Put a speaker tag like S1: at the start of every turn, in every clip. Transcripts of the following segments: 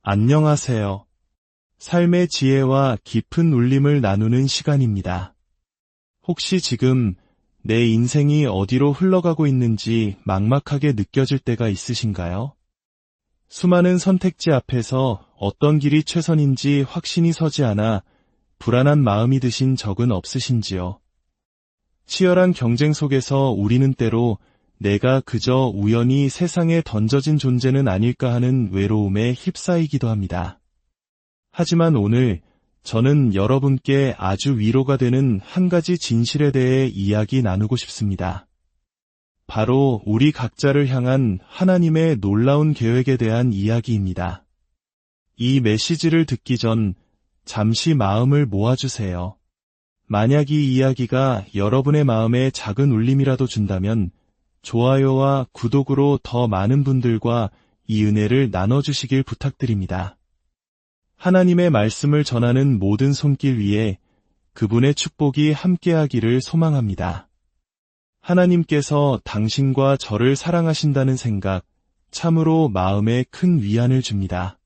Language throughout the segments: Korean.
S1: 안녕하세요. 삶의 지혜와 깊은 울림을 나누는 시간입니다. 혹시 지금 내 인생이 어디로 흘러가고 있는지 막막하게 느껴질 때가 있으신가요? 수많은 선택지 앞에서 어떤 길이 최선인지 확신이 서지 않아 불안한 마음이 드신 적은 없으신지요? 치열한 경쟁 속에서 우리는 때로 내가 그저 우연히 세상에 던져진 존재는 아닐까 하는 외로움에 휩싸이기도 합니다. 하지만 오늘 저는 여러분께 아주 위로가 되는 한 가지 진실에 대해 이야기 나누고 싶습니다. 바로 우리 각자를 향한 하나님의 놀라운 계획에 대한 이야기입니다. 이 메시지를 듣기 전 잠시 마음을 모아주세요. 만약 이 이야기가 여러분의 마음에 작은 울림이라도 준다면 좋아요와 구독으로 더 많은 분들과 이 은혜를 나눠주시길 부탁드립니다. 하나님의 말씀을 전하는 모든 손길 위에 그분의 축복이 함께하기를 소망합니다. 하나님께서 당신과 저를 사랑하신다는 생각, 참으로 마음에 큰 위안을 줍니다.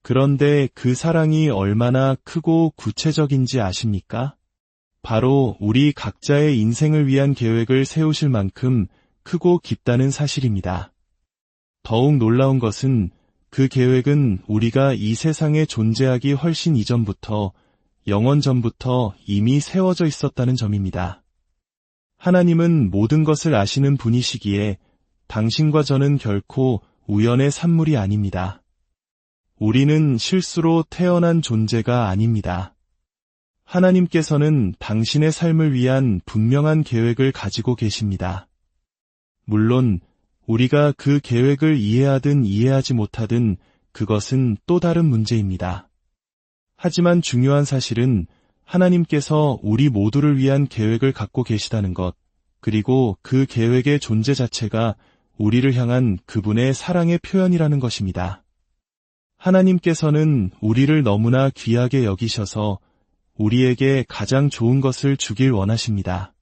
S1: 그런데 그 사랑이 얼마나 크고 구체적인지 아십니까? 바로 우리 각자의 인생을 위한 계획을 세우실 만큼 크고 깊다는 사실입니다. 더욱 놀라운 것은 그 계획은 우리가 이 세상에 존재하기 훨씬 이전부터, 영원 전부터 이미 세워져 있었다는 점입니다. 하나님은 모든 것을 아시는 분이시기에 당신과 저는 결코 우연의 산물이 아닙니다. 우리는 실수로 태어난 존재가 아닙니다. 하나님께서는 당신의 삶을 위한 분명한 계획을 가지고 계십니다. 물론 우리가 그 계획을 이해하든 이해하지 못하든 그것은 또 다른 문제입니다. 하지만 중요한 사실은 하나님께서 우리 모두를 위한 계획을 갖고 계시다는 것, 그리고 그 계획의 존재 자체가 우리를 향한 그분의 사랑의 표현이라는 것입니다. 하나님께서는 우리를 너무나 귀하게 여기셔서 우리에게 가장 좋은 것을 주길 원하십니다.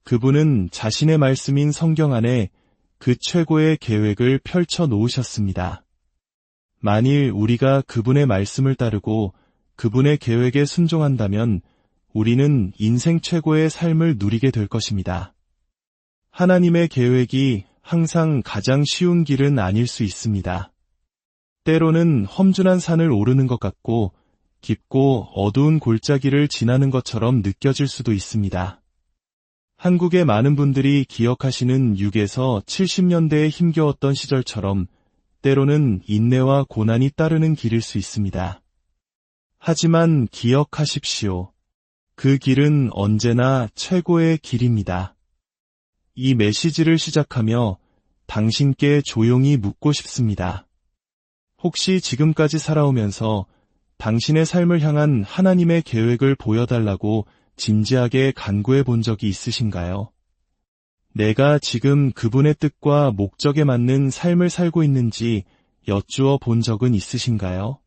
S1: 그분은 자신의 말씀인 성경 안에 그 최고의 계획을 펼쳐 놓으셨습니다. 만일 우리가 그분의 말씀을 따르고 그분의 계획에 순종한다면 우리는 인생 최고의 삶을 누리게 될 것입니다. 하나님의 계획이 항상 가장 쉬운 길은 아닐 수 있습니다. 때로는 험준한 산을 오르는 것 같고 깊고 어두운 골짜기를 지나는 것처럼 느껴질 수도 있습니다. 한국의 많은 분들이 기억하시는 6에서 70년대에 힘겨웠던 시절처럼 때로는 인내와 고난이 따르는 길일 수 있습니다. 하지만 기억하십시오. 그 길은 언제나 최고의 길입니다. 이 메시지를 시작하며 당신께 조용히 묻고 싶습니다. 혹시 지금까지 살아오면서 당신의 삶을 향한 하나님의 계획을 보여달라고 진지하게 간구해 본 적이 있으신가요? 내가 지금 그분의 뜻과 목적에 맞는 삶을 살고 있는지 여쭈어 본 적은 있으신가요?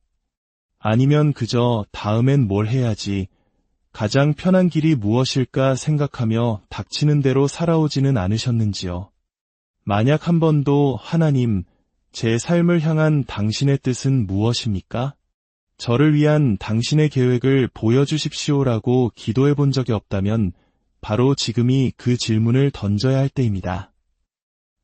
S1: 아니면 그저 다음엔 뭘 해야지, 가장 편한 길이 무엇일까 생각하며 닥치는 대로 살아오지는 않으셨는지요? 만약 한 번도 하나님, 제 삶을 향한 당신의 뜻은 무엇입니까? 저를 위한 당신의 계획을 보여주십시오라고 기도해 본 적이 없다면 바로 지금이 그 질문을 던져야 할 때입니다.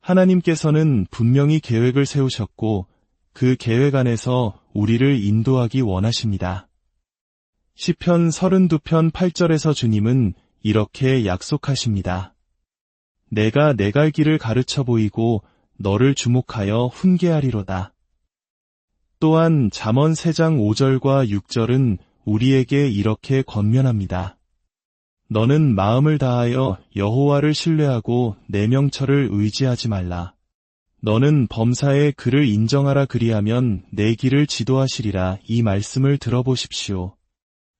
S1: 하나님께서는 분명히 계획을 세우셨고 그 계획 안에서 우리를 인도하기 원하십니다. 시편 32편 8절에서 주님은 이렇게 약속하십니다. 내가 내 갈 길을 가르쳐 보이고 너를 주목하여 훈계하리로다. 또한 잠언 3장 5절과 6절은 우리에게 이렇게 권면합니다. 너는 마음을 다하여 여호와를 신뢰하고 내 명철을 의지하지 말라. 너는 범사에 그를 인정하라 그리하면 내 길을 지도하시리라. 이 말씀을 들어보십시오.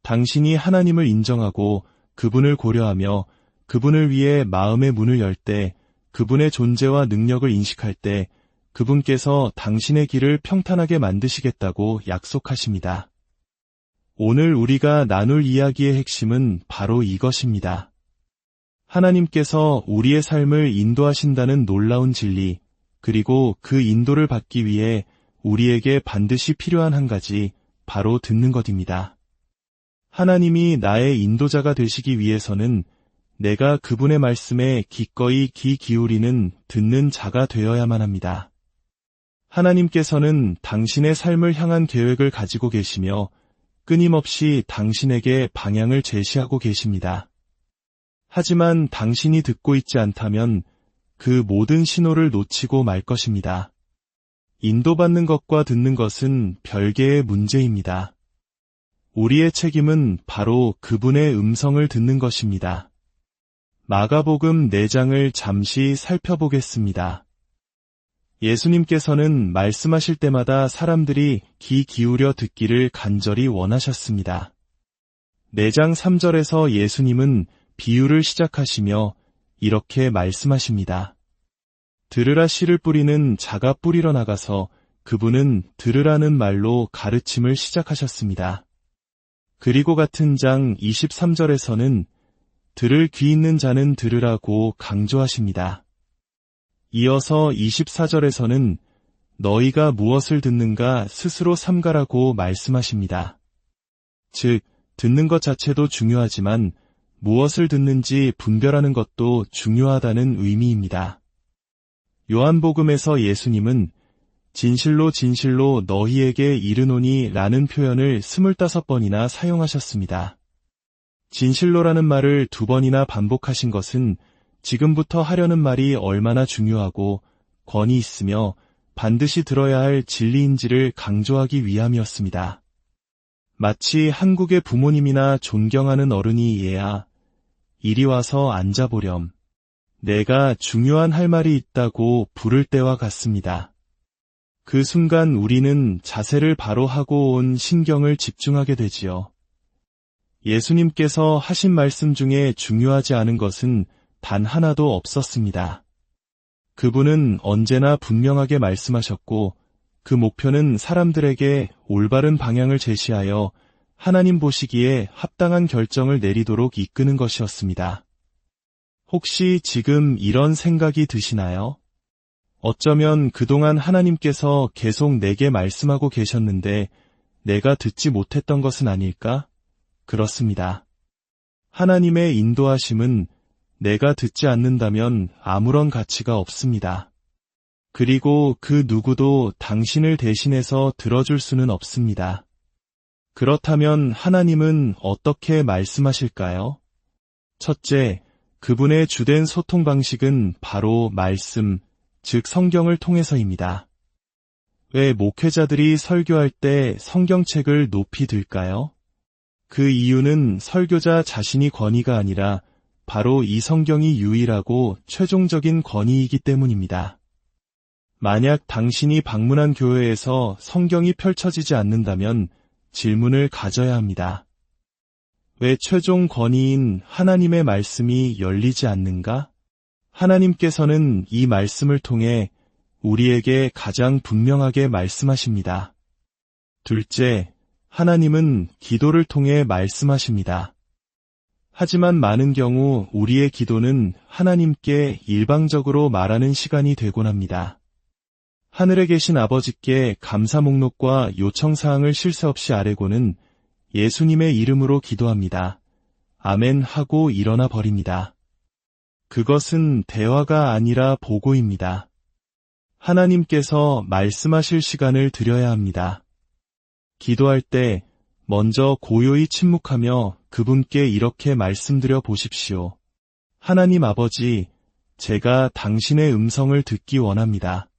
S1: 당신이 하나님을 인정하고 그분을 고려하며 그분을 위해 마음의 문을 열 때, 그분의 존재와 능력을 인식할 때 그분께서 당신의 길을 평탄하게 만드시겠다고 약속하십니다. 오늘 우리가 나눌 이야기의 핵심은 바로 이것입니다. 하나님께서 우리의 삶을 인도하신다는 놀라운 진리, 그리고 그 인도를 받기 위해 우리에게 반드시 필요한 한 가지, 바로 듣는 것입니다. 하나님이 나의 인도자가 되시기 위해서는 내가 그분의 말씀에 기꺼이 귀 기울이는 듣는 자가 되어야만 합니다. 하나님께서는 당신의 삶을 향한 계획을 가지고 계시며 끊임없이 당신에게 방향을 제시하고 계십니다. 하지만 당신이 듣고 있지 않다면 그 모든 신호를 놓치고 말 것입니다. 인도받는 것과 듣는 것은 별개의 문제입니다. 우리의 책임은 바로 그분의 음성을 듣는 것입니다. 마가복음 4장을 잠시 살펴보겠습니다. 예수님께서는 말씀하실 때마다 사람들이 귀 기울여 듣기를 간절히 원하셨습니다. 4장 3절에서 예수님은 비유를 시작하시며 이렇게 말씀하십니다. 들으라 씨를 뿌리는 자가 뿌리러 나가서 그분은 들으라는 말로 가르침을 시작하셨습니다. 그리고 같은 장 23절에서는 들을 귀 있는 자는 들으라고 강조하십니다. 이어서 24절에서는 너희가 무엇을 듣는가 스스로 삼가라고 말씀하십니다. 즉, 듣는 것 자체도 중요하지만 무엇을 듣는지 분별하는 것도 중요하다는 의미입니다. 요한복음에서 예수님은 진실로 진실로 너희에게 이르노니 라는 표현을 25번이나 사용하셨습니다. 진실로라는 말을 2번이나 반복하신 것은 지금부터 하려는 말이 얼마나 중요하고 권위 있으며 반드시 들어야 할 진리인지를 강조하기 위함이었습니다. 마치 한국의 부모님이나 존경하는 어른이 얘야, 이리 와서 앉아보렴. 내가 중요한 할 말이 있다고 부를 때와 같습니다. 그 순간 우리는 자세를 바로 하고 온 신경을 집중하게 되지요. 예수님께서 하신 말씀 중에 중요하지 않은 것은 단 하나도 없었습니다. 그분은 언제나 분명하게 말씀하셨고 그 목표는 사람들에게 올바른 방향을 제시하여 하나님 보시기에 합당한 결정을 내리도록 이끄는 것이었습니다. 혹시 지금 이런 생각이 드시나요? 어쩌면 그동안 하나님께서 계속 내게 말씀하고 계셨는데 내가 듣지 못했던 것은 아닐까? 그렇습니다. 하나님의 인도하심은 내가 듣지 않는다면 아무런 가치가 없습니다. 그리고 그 누구도 당신을 대신해서 들어줄 수는 없습니다. 그렇다면 하나님은 어떻게 말씀하실까요? 첫째, 그분의 주된 소통 방식은 바로 말씀, 즉 성경을 통해서입니다. 왜 목회자들이 설교할 때 성경책을 높이 들까요? 그 이유는 설교자 자신이 권위가 아니라 바로 이 성경이 유일하고 최종적인 권위이기 때문입니다. 만약 당신이 방문한 교회에서 성경이 펼쳐지지 않는다면 질문을 가져야 합니다. 왜 최종 권위인 하나님의 말씀이 열리지 않는가? 하나님께서는 이 말씀을 통해 우리에게 가장 분명하게 말씀하십니다. 둘째, 하나님은 기도를 통해 말씀하십니다. 하지만 많은 경우 우리의 기도는 하나님께 일방적으로 말하는 시간이 되곤 합니다. 하늘에 계신 아버지께 감사 목록과 요청사항을 쉴 새 없이 아뢰고는 예수님의 이름으로 기도합니다. 아멘 하고 일어나 버립니다. 그것은 대화가 아니라 보고입니다. 하나님께서 말씀하실 시간을 드려야 합니다. 기도할 때 먼저 고요히 침묵하며 그분께 이렇게 말씀드려 보십시오. 하나님 아버지, 제가 당신의 음성을 듣기 원합니다.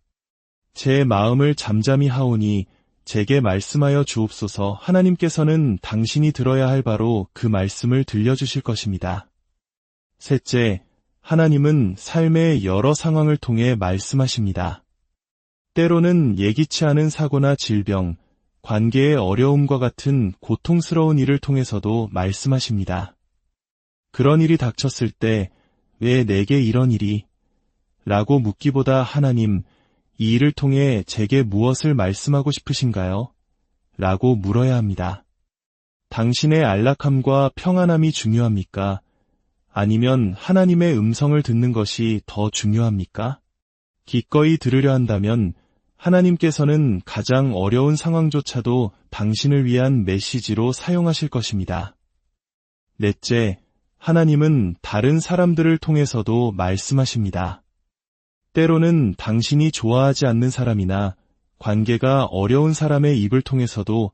S1: 제 마음을 잠잠히 하오니 제게 말씀하여 주옵소서. 하나님께서는 당신이 들어야 할 바로 그 말씀을 들려주실 것입니다. 셋째, 하나님은 삶의 여러 상황을 통해 말씀하십니다. 때로는 예기치 않은 사고나 질병, 관계의 어려움과 같은 고통스러운 일을 통해서도 말씀하십니다. 그런 일이 닥쳤을 때 왜 내게 이런 일이? 라고 묻기보다 하나님, 이 일을 통해 제게 무엇을 말씀하고 싶으신가요? 라고 물어야 합니다. 당신의 안락함과 평안함이 중요합니까? 아니면 하나님의 음성을 듣는 것이 더 중요합니까? 기꺼이 들으려 한다면 하나님께서는 가장 어려운 상황조차도 당신을 위한 메시지로 사용하실 것입니다. 넷째, 하나님은 다른 사람들을 통해서도 말씀하십니다. 때로는 당신이 좋아하지 않는 사람이나 관계가 어려운 사람의 입을 통해서도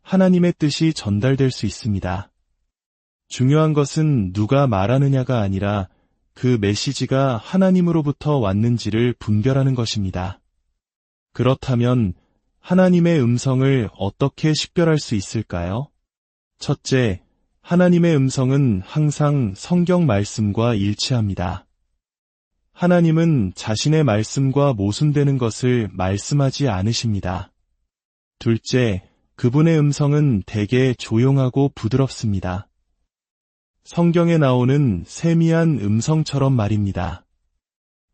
S1: 하나님의 뜻이 전달될 수 있습니다. 중요한 것은 누가 말하느냐가 아니라 그 메시지가 하나님으로부터 왔는지를 분별하는 것입니다. 그렇다면 하나님의 음성을 어떻게 식별할 수 있을까요? 첫째, 하나님의 음성은 항상 성경 말씀과 일치합니다. 하나님은 자신의 말씀과 모순되는 것을 말씀하지 않으십니다. 둘째, 그분의 음성은 대개 조용하고 부드럽습니다. 성경에 나오는 세미한 음성처럼 말입니다.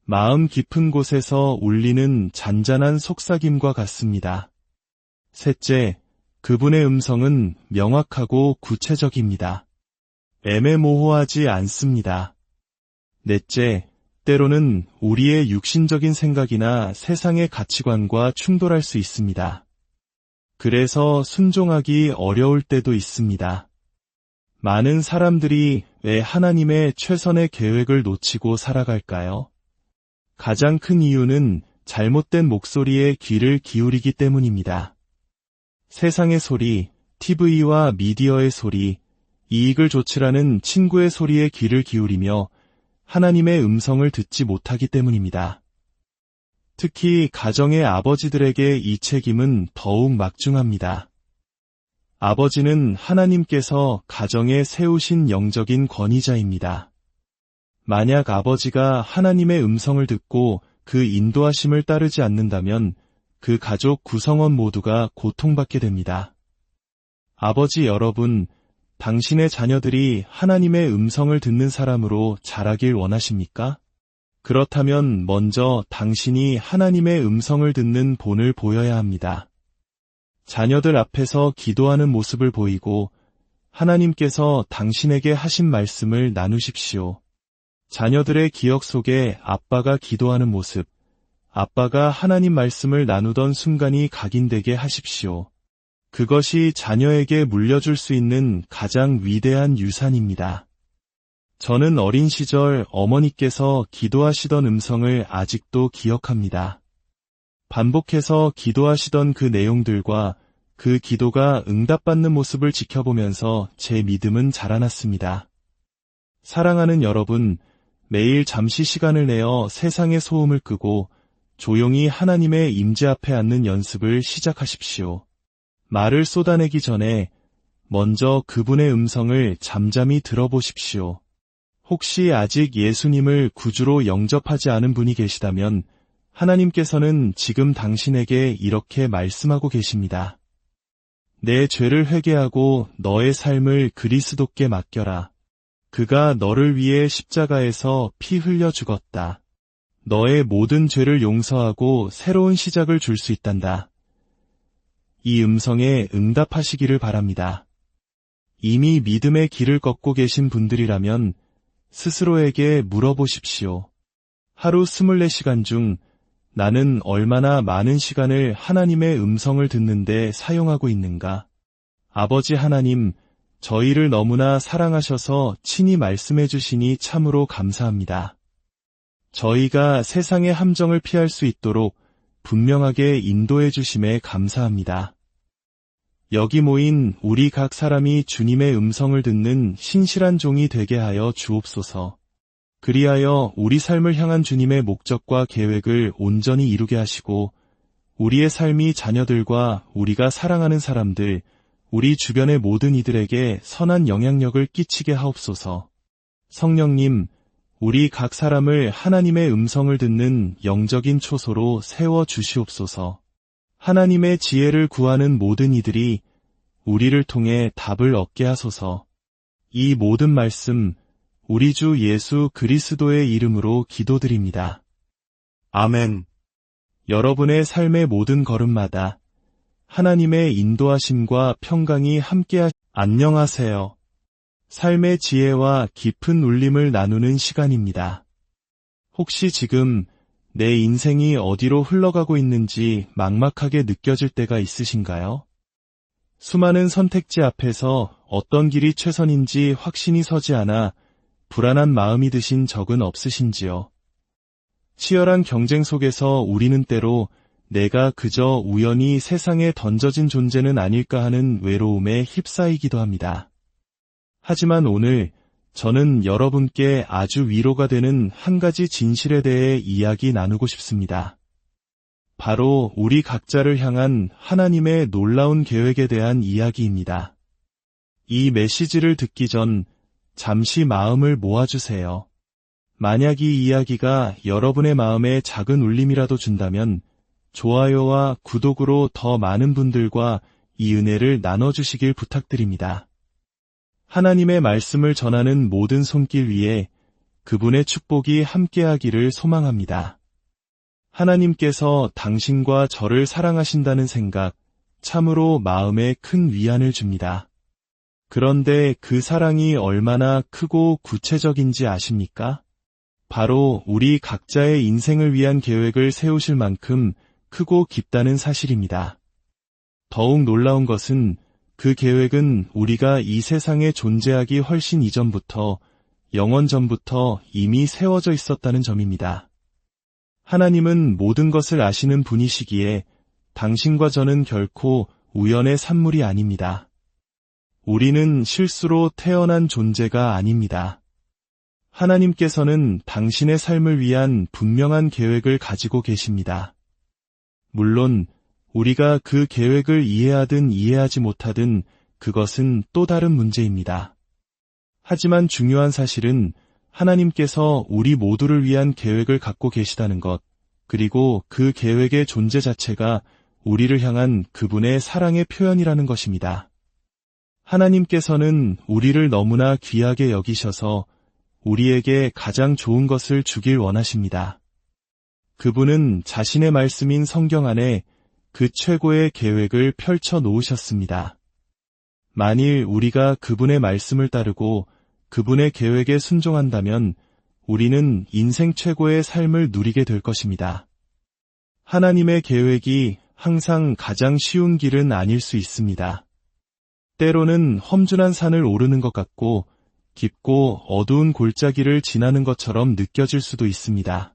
S1: 마음 깊은 곳에서 울리는 잔잔한 속삭임과 같습니다. 셋째, 그분의 음성은 명확하고 구체적입니다. 애매모호하지 않습니다. 넷째, 때로는 우리의 육신적인 생각이나 세상의 가치관과 충돌할 수 있습니다. 그래서 순종하기 어려울 때도 있습니다. 많은 사람들이 왜 하나님의 최선의 계획을 놓치고 살아갈까요? 가장 큰 이유는 잘못된 목소리에 귀를 기울이기 때문입니다. 세상의 소리, TV와 미디어의 소리, 이익을 좇으라는 친구의 소리에 귀를 기울이며 하나님의 음성을 듣지 못하기 때문입니다. 특히 가정의 아버지들에게 이 책임은 더욱 막중합니다. 아버지는 하나님께서 가정에 세우신 영적인 권위자입니다. 만약 아버지가 하나님의 음성을 듣고 그 인도하심을 따르지 않는다면 그 가족 구성원 모두가 고통받게 됩니다. 아버지 여러분, 당신의 자녀들이 하나님의 음성을 듣는 사람으로 자라길 원하십니까? 그렇다면 먼저 당신이 하나님의 음성을 듣는 본을 보여야 합니다. 자녀들 앞에서 기도하는 모습을 보이고 하나님께서 당신에게 하신 말씀을 나누십시오. 자녀들의 기억 속에 아빠가 기도하는 모습, 아빠가 하나님 말씀을 나누던 순간이 각인되게 하십시오. 그것이 자녀에게 물려줄 수 있는 가장 위대한 유산입니다. 저는 어린 시절 어머니께서 기도하시던 음성을 아직도 기억합니다. 반복해서 기도하시던 그 내용들과 그 기도가 응답받는 모습을 지켜보면서 제 믿음은 자라났습니다. 사랑하는 여러분, 매일 잠시 시간을 내어 세상의 소음을 끄고 조용히 하나님의 임재 앞에 앉는 연습을 시작하십시오. 말을 쏟아내기 전에 먼저 그분의 음성을 잠잠히 들어보십시오. 혹시 아직 예수님을 구주로 영접하지 않은 분이 계시다면 하나님께서는 지금 당신에게 이렇게 말씀하고 계십니다. 내 죄를 회개하고 너의 삶을 그리스도께 맡겨라. 그가 너를 위해 십자가에서 피 흘려 죽었다. 너의 모든 죄를 용서하고 새로운 시작을 줄 수 있단다. 이 음성에 응답하시기를 바랍니다. 이미 믿음의 길을 걷고 계신 분들이라면 스스로에게 물어보십시오. 하루 24시간 중 나는 얼마나 많은 시간을 하나님의 음성을 듣는데 사용하고 있는가? 아버지 하나님, 저희를 너무나 사랑하셔서 친히 말씀해 주시니 참으로 감사합니다. 저희가 세상의 함정을 피할 수 있도록 분명하게 인도해 주심에 감사합니다. 여기 모인 우리 각 사람이 주님의 음성을 듣는 신실한 종이 되게 하여 주옵소서. 그리하여 우리 삶을 향한 주님의 목적과 계획을 온전히 이루게 하시고 우리의 삶이 자녀들과 우리가 사랑하는 사람들, 우리 주변의 모든 이들에게 선한 영향력을 끼치게 하옵소서. 성령님, 우리 각 사람을 하나님의 음성을 듣는 영적인 초소로 세워 주시옵소서. 하나님의 지혜를 구하는 모든 이들이 우리를 통해 답을 얻게 하소서. 이 모든 말씀 우리 주 예수 그리스도의 이름으로 기도드립니다. 아멘. 여러분의 삶의 모든 걸음마다 하나님의 인도하심과 평강이 안녕하세요. 삶의 지혜와 깊은 울림을 나누는 시간입니다. 혹시 지금 내 인생이 어디로 흘러가고 있는지 막막하게 느껴질 때가 있으신가요? 수많은 선택지 앞에서 어떤 길이 최선인지 확신이 서지 않아 불안한 마음이 드신 적은 없으신지요? 치열한 경쟁 속에서 우리는 때로 내가 그저 우연히 세상에 던져진 존재는 아닐까 하는 외로움에 휩싸이기도 합니다. 하지만 오늘 저는 여러분께 아주 위로가 되는 한 가지 진실에 대해 이야기 나누고 싶습니다. 바로 우리 각자를 향한 하나님의 놀라운 계획에 대한 이야기입니다. 이 메시지를 듣기 전 잠시 마음을 모아주세요. 만약 이 이야기가 여러분의 마음에 작은 울림이라도 준다면 좋아요와 구독으로 더 많은 분들과 이 은혜를 나눠주시길 부탁드립니다. 하나님의 말씀을 전하는 모든 손길 위에 그분의 축복이 함께하기를 소망합니다. 하나님께서 당신과 저를 사랑하신다는 생각, 참으로 마음에 큰 위안을 줍니다. 그런데 그 사랑이 얼마나 크고 구체적인지 아십니까? 바로 우리 각자의 인생을 위한 계획을 세우실 만큼 크고 깊다는 사실입니다. 더욱 놀라운 것은 그 계획은 우리가 이 세상에 존재하기 훨씬 이전부터, 영원 전부터 이미 세워져 있었다는 점입니다. 하나님은 모든 것을 아시는 분이시기에 당신과 저는 결코 우연의 산물이 아닙니다. 우리는 실수로 태어난 존재가 아닙니다. 하나님께서는 당신의 삶을 위한 분명한 계획을 가지고 계십니다. 물론 우리가 그 계획을 이해하든 이해하지 못하든 그것은 또 다른 문제입니다. 하지만 중요한 사실은 하나님께서 우리 모두를 위한 계획을 갖고 계시다는 것, 그리고 그 계획의 존재 자체가 우리를 향한 그분의 사랑의 표현이라는 것입니다. 하나님께서는 우리를 너무나 귀하게 여기셔서 우리에게 가장 좋은 것을 주길 원하십니다. 그분은 자신의 말씀인 성경 안에 그 최고의 계획을 펼쳐 놓으셨습니다. 만일 우리가 그분의 말씀을 따르고 그분의 계획에 순종한다면 우리는 인생 최고의 삶을 누리게 될 것입니다. 하나님의 계획이 항상 가장 쉬운 길은 아닐 수 있습니다. 때로는 험준한 산을 오르는 것 같고 깊고 어두운 골짜기를 지나는 것처럼 느껴질 수도 있습니다.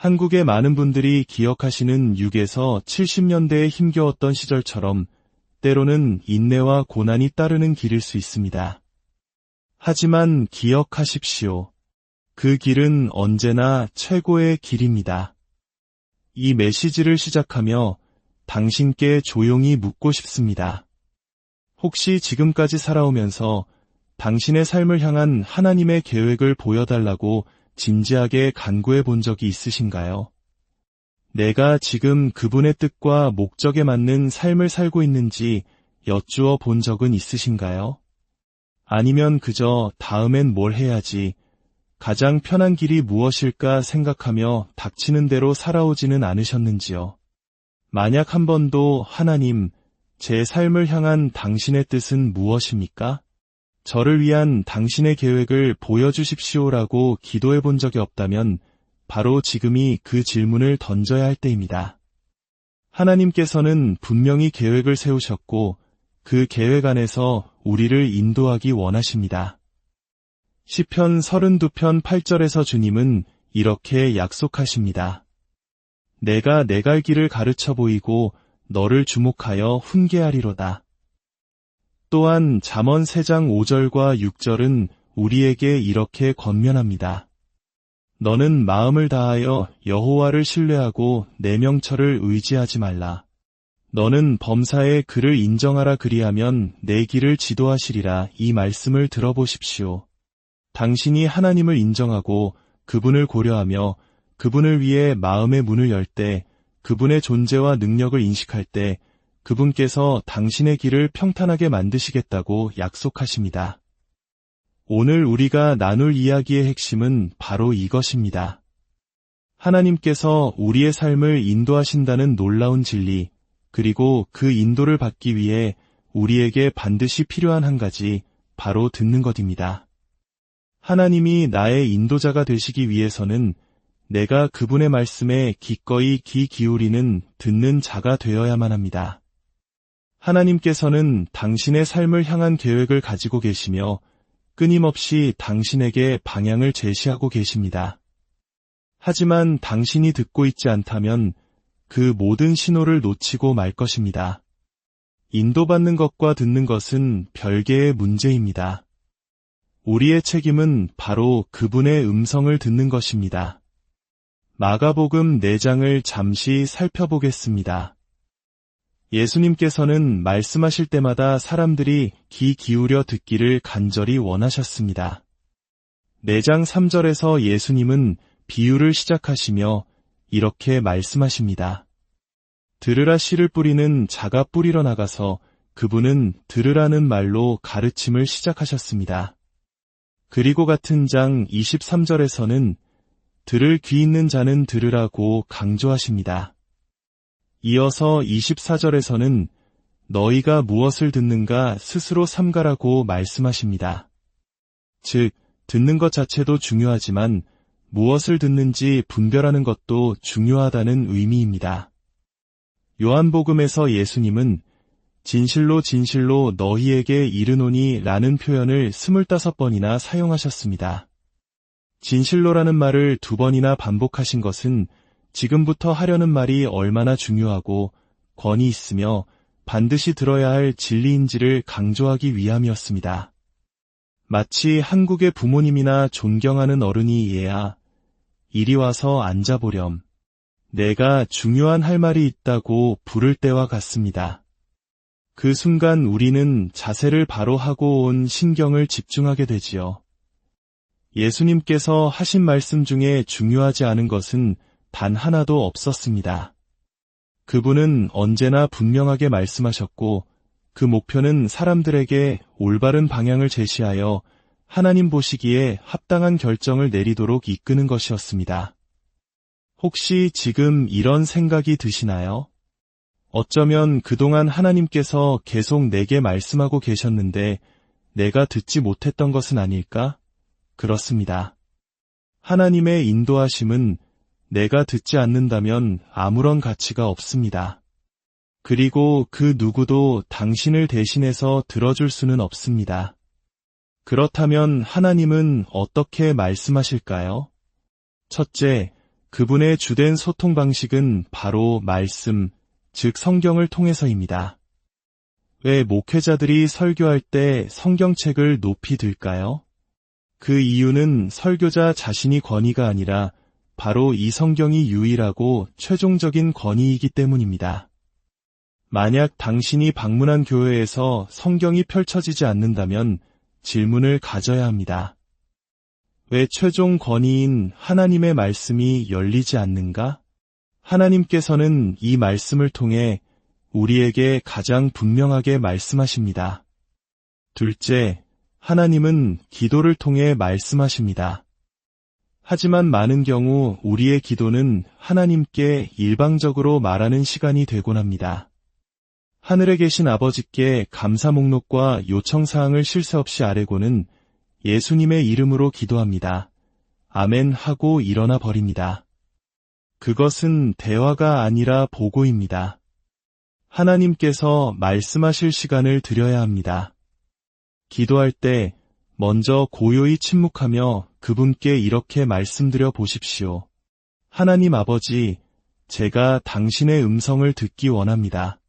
S1: 한국의 많은 분들이 기억하시는 6에서 70년대에 힘겨웠던 시절처럼 때로는 인내와 고난이 따르는 길일 수 있습니다. 하지만 기억하십시오. 그 길은 언제나 최고의 길입니다. 이 메시지를 시작하며 당신께 조용히 묻고 싶습니다. 혹시 지금까지 살아오면서 당신의 삶을 향한 하나님의 계획을 보여달라고 진지하게 간구해 본 적이 있으신가요? 내가 지금 그분의 뜻과 목적에 맞는 삶을 살고 있는지 여쭈어 본 적은 있으신가요? 아니면 그저 다음엔 뭘 해야지, 가장 편한 길이 무엇일까 생각하며 닥치는 대로 살아오지는 않으셨는지요? 만약 한 번도 하나님, 제 삶을 향한 당신의 뜻은 무엇입니까? 저를 위한 당신의 계획을 보여주십시오라고 기도해 본 적이 없다면 바로 지금이 그 질문을 던져야 할 때입니다. 하나님께서는 분명히 계획을 세우셨고 그 계획 안에서 우리를 인도하기 원하십니다. 시편 32편 8절에서 주님은 이렇게 약속하십니다. 내가 내 갈 길을 가르쳐 보이고 너를 주목하여 훈계하리로다. 또한 잠언 3장 5절과 6절은 우리에게 이렇게 권면합니다. 너는 마음을 다하여 여호와를 신뢰하고 내 명철을 의지하지 말라. 너는 범사에 그를 인정하라 그리하면 내 길을 지도하시리라. 이 말씀을 들어보십시오. 당신이 하나님을 인정하고 그분을 고려하며 그분을 위해 마음의 문을 열 때, 그분의 존재와 능력을 인식할 때 그분께서 당신의 길을 평탄하게 만드시겠다고 약속하십니다. 오늘 우리가 나눌 이야기의 핵심은 바로 이것입니다. 하나님께서 우리의 삶을 인도하신다는 놀라운 진리, 그리고 그 인도를 받기 위해 우리에게 반드시 필요한 한 가지, 바로 듣는 것입니다. 하나님이 나의 인도자가 되시기 위해서는 내가 그분의 말씀에 기꺼이 귀 기울이는 듣는 자가 되어야만 합니다. 하나님께서는 당신의 삶을 향한 계획을 가지고 계시며 끊임없이 당신에게 방향을 제시하고 계십니다. 하지만 당신이 듣고 있지 않다면 그 모든 신호를 놓치고 말 것입니다. 인도받는 것과 듣는 것은 별개의 문제입니다. 우리의 책임은 바로 그분의 음성을 듣는 것입니다. 마가복음 4장을 잠시 살펴보겠습니다. 예수님께서는 말씀하실 때마다 사람들이 귀 기울여 듣기를 간절히 원하셨습니다. 4장 3절에서 예수님은 비유를 시작하시며 이렇게 말씀하십니다. 들으라 씨를 뿌리는 자가 뿌리러 나가서 그분은 들으라는 말로 가르침을 시작하셨습니다. 그리고 같은 장 23절에서는 들을 귀 있는 자는 들으라고 강조하십니다. 이어서 24절에서는 너희가 무엇을 듣는가 스스로 삼가라고 말씀하십니다. 즉, 듣는 것 자체도 중요하지만 무엇을 듣는지 분별하는 것도 중요하다는 의미입니다. 요한복음에서 예수님은 진실로 진실로 너희에게 이르노니 라는 표현을 25번이나 사용하셨습니다. 진실로라는 말을 2번이나 반복하신 것은 지금부터 하려는 말이 얼마나 중요하고 권위 있으며 반드시 들어야 할 진리인지를 강조하기 위함이었습니다. 마치 한국의 부모님이나 존경하는 어른이 얘야, 이리 와서 앉아보렴. 내가 중요한 할 말이 있다고 부를 때와 같습니다. 그 순간 우리는 자세를 바로 하고 온 신경을 집중하게 되지요. 예수님께서 하신 말씀 중에 중요하지 않은 것은 단 하나도 없었습니다. 그분은 언제나 분명하게 말씀하셨고 그 목표는 사람들에게 올바른 방향을 제시하여 하나님 보시기에 합당한 결정을 내리도록 이끄는 것이었습니다. 혹시 지금 이런 생각이 드시나요? 어쩌면 그동안 하나님께서 계속 내게 말씀하고 계셨는데 내가 듣지 못했던 것은 아닐까? 그렇습니다. 하나님의 인도하심은 내가 듣지 않는다면 아무런 가치가 없습니다. 그리고 그 누구도 당신을 대신해서 들어줄 수는 없습니다. 그렇다면 하나님은 어떻게 말씀하실까요? 첫째, 그분의 주된 소통 방식은 바로 말씀, 즉 성경을 통해서입니다. 왜 목회자들이 설교할 때 성경책을 높이 들까요? 그 이유는 설교자 자신이 권위가 아니라 바로 이 성경이 유일하고 최종적인 권위이기 때문입니다. 만약 당신이 방문한 교회에서 성경이 펼쳐지지 않는다면 질문을 가져야 합니다. 왜 최종 권위인 하나님의 말씀이 열리지 않는가? 하나님께서는 이 말씀을 통해 우리에게 가장 분명하게 말씀하십니다. 둘째, 하나님은 기도를 통해 말씀하십니다. 하지만 많은 경우 우리의 기도는 하나님께 일방적으로 말하는 시간이 되곤 합니다. 하늘에 계신 아버지께 감사 목록과 요청사항을 쉴 새 없이 아뢰고는 예수님의 이름으로 기도합니다. 아멘 하고 일어나 버립니다. 그것은 대화가 아니라 보고입니다. 하나님께서 말씀하실 시간을 드려야 합니다. 기도할 때 먼저 고요히 침묵하며 그분께 이렇게 말씀드려 보십시오. 하나님 아버지, 제가 당신의 음성을 듣기 원합니다.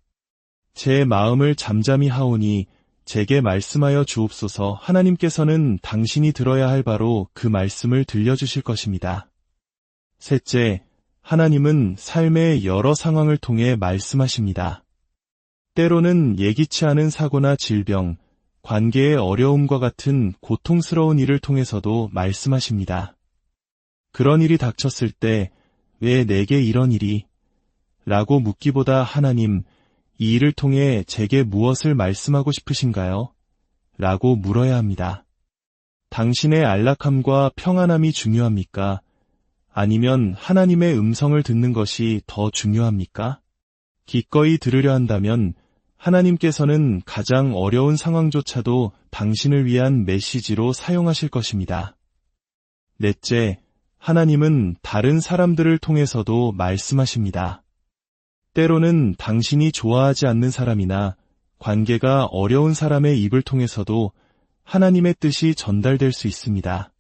S1: 제 마음을 잠잠히 하오니 제게 말씀하여 주옵소서. 하나님께서는 당신이 들어야 할 바로 그 말씀을 들려주실 것입니다. 셋째, 하나님은 삶의 여러 상황을 통해 말씀하십니다. 때로는 예기치 않은 사고나 질병, 관계의 어려움과 같은 고통스러운 일을 통해서도 말씀하십니다. 그런 일이 닥쳤을 때 왜 내게 이런 일이? 라고 묻기보다 하나님, 이 일을 통해 제게 무엇을 말씀하고 싶으신가요? 라고 물어야 합니다. 당신의 안락함과 평안함이 중요합니까? 아니면 하나님의 음성을 듣는 것이 더 중요합니까? 기꺼이 들으려 한다면 하나님께서는 가장 어려운 상황조차도 당신을 위한 메시지로 사용하실 것입니다. 넷째, 하나님은 다른 사람들을 통해서도 말씀하십니다. 때로는 당신이 좋아하지 않는 사람이나 관계가 어려운 사람의 입을 통해서도 하나님의 뜻이 전달될 수 있습니다.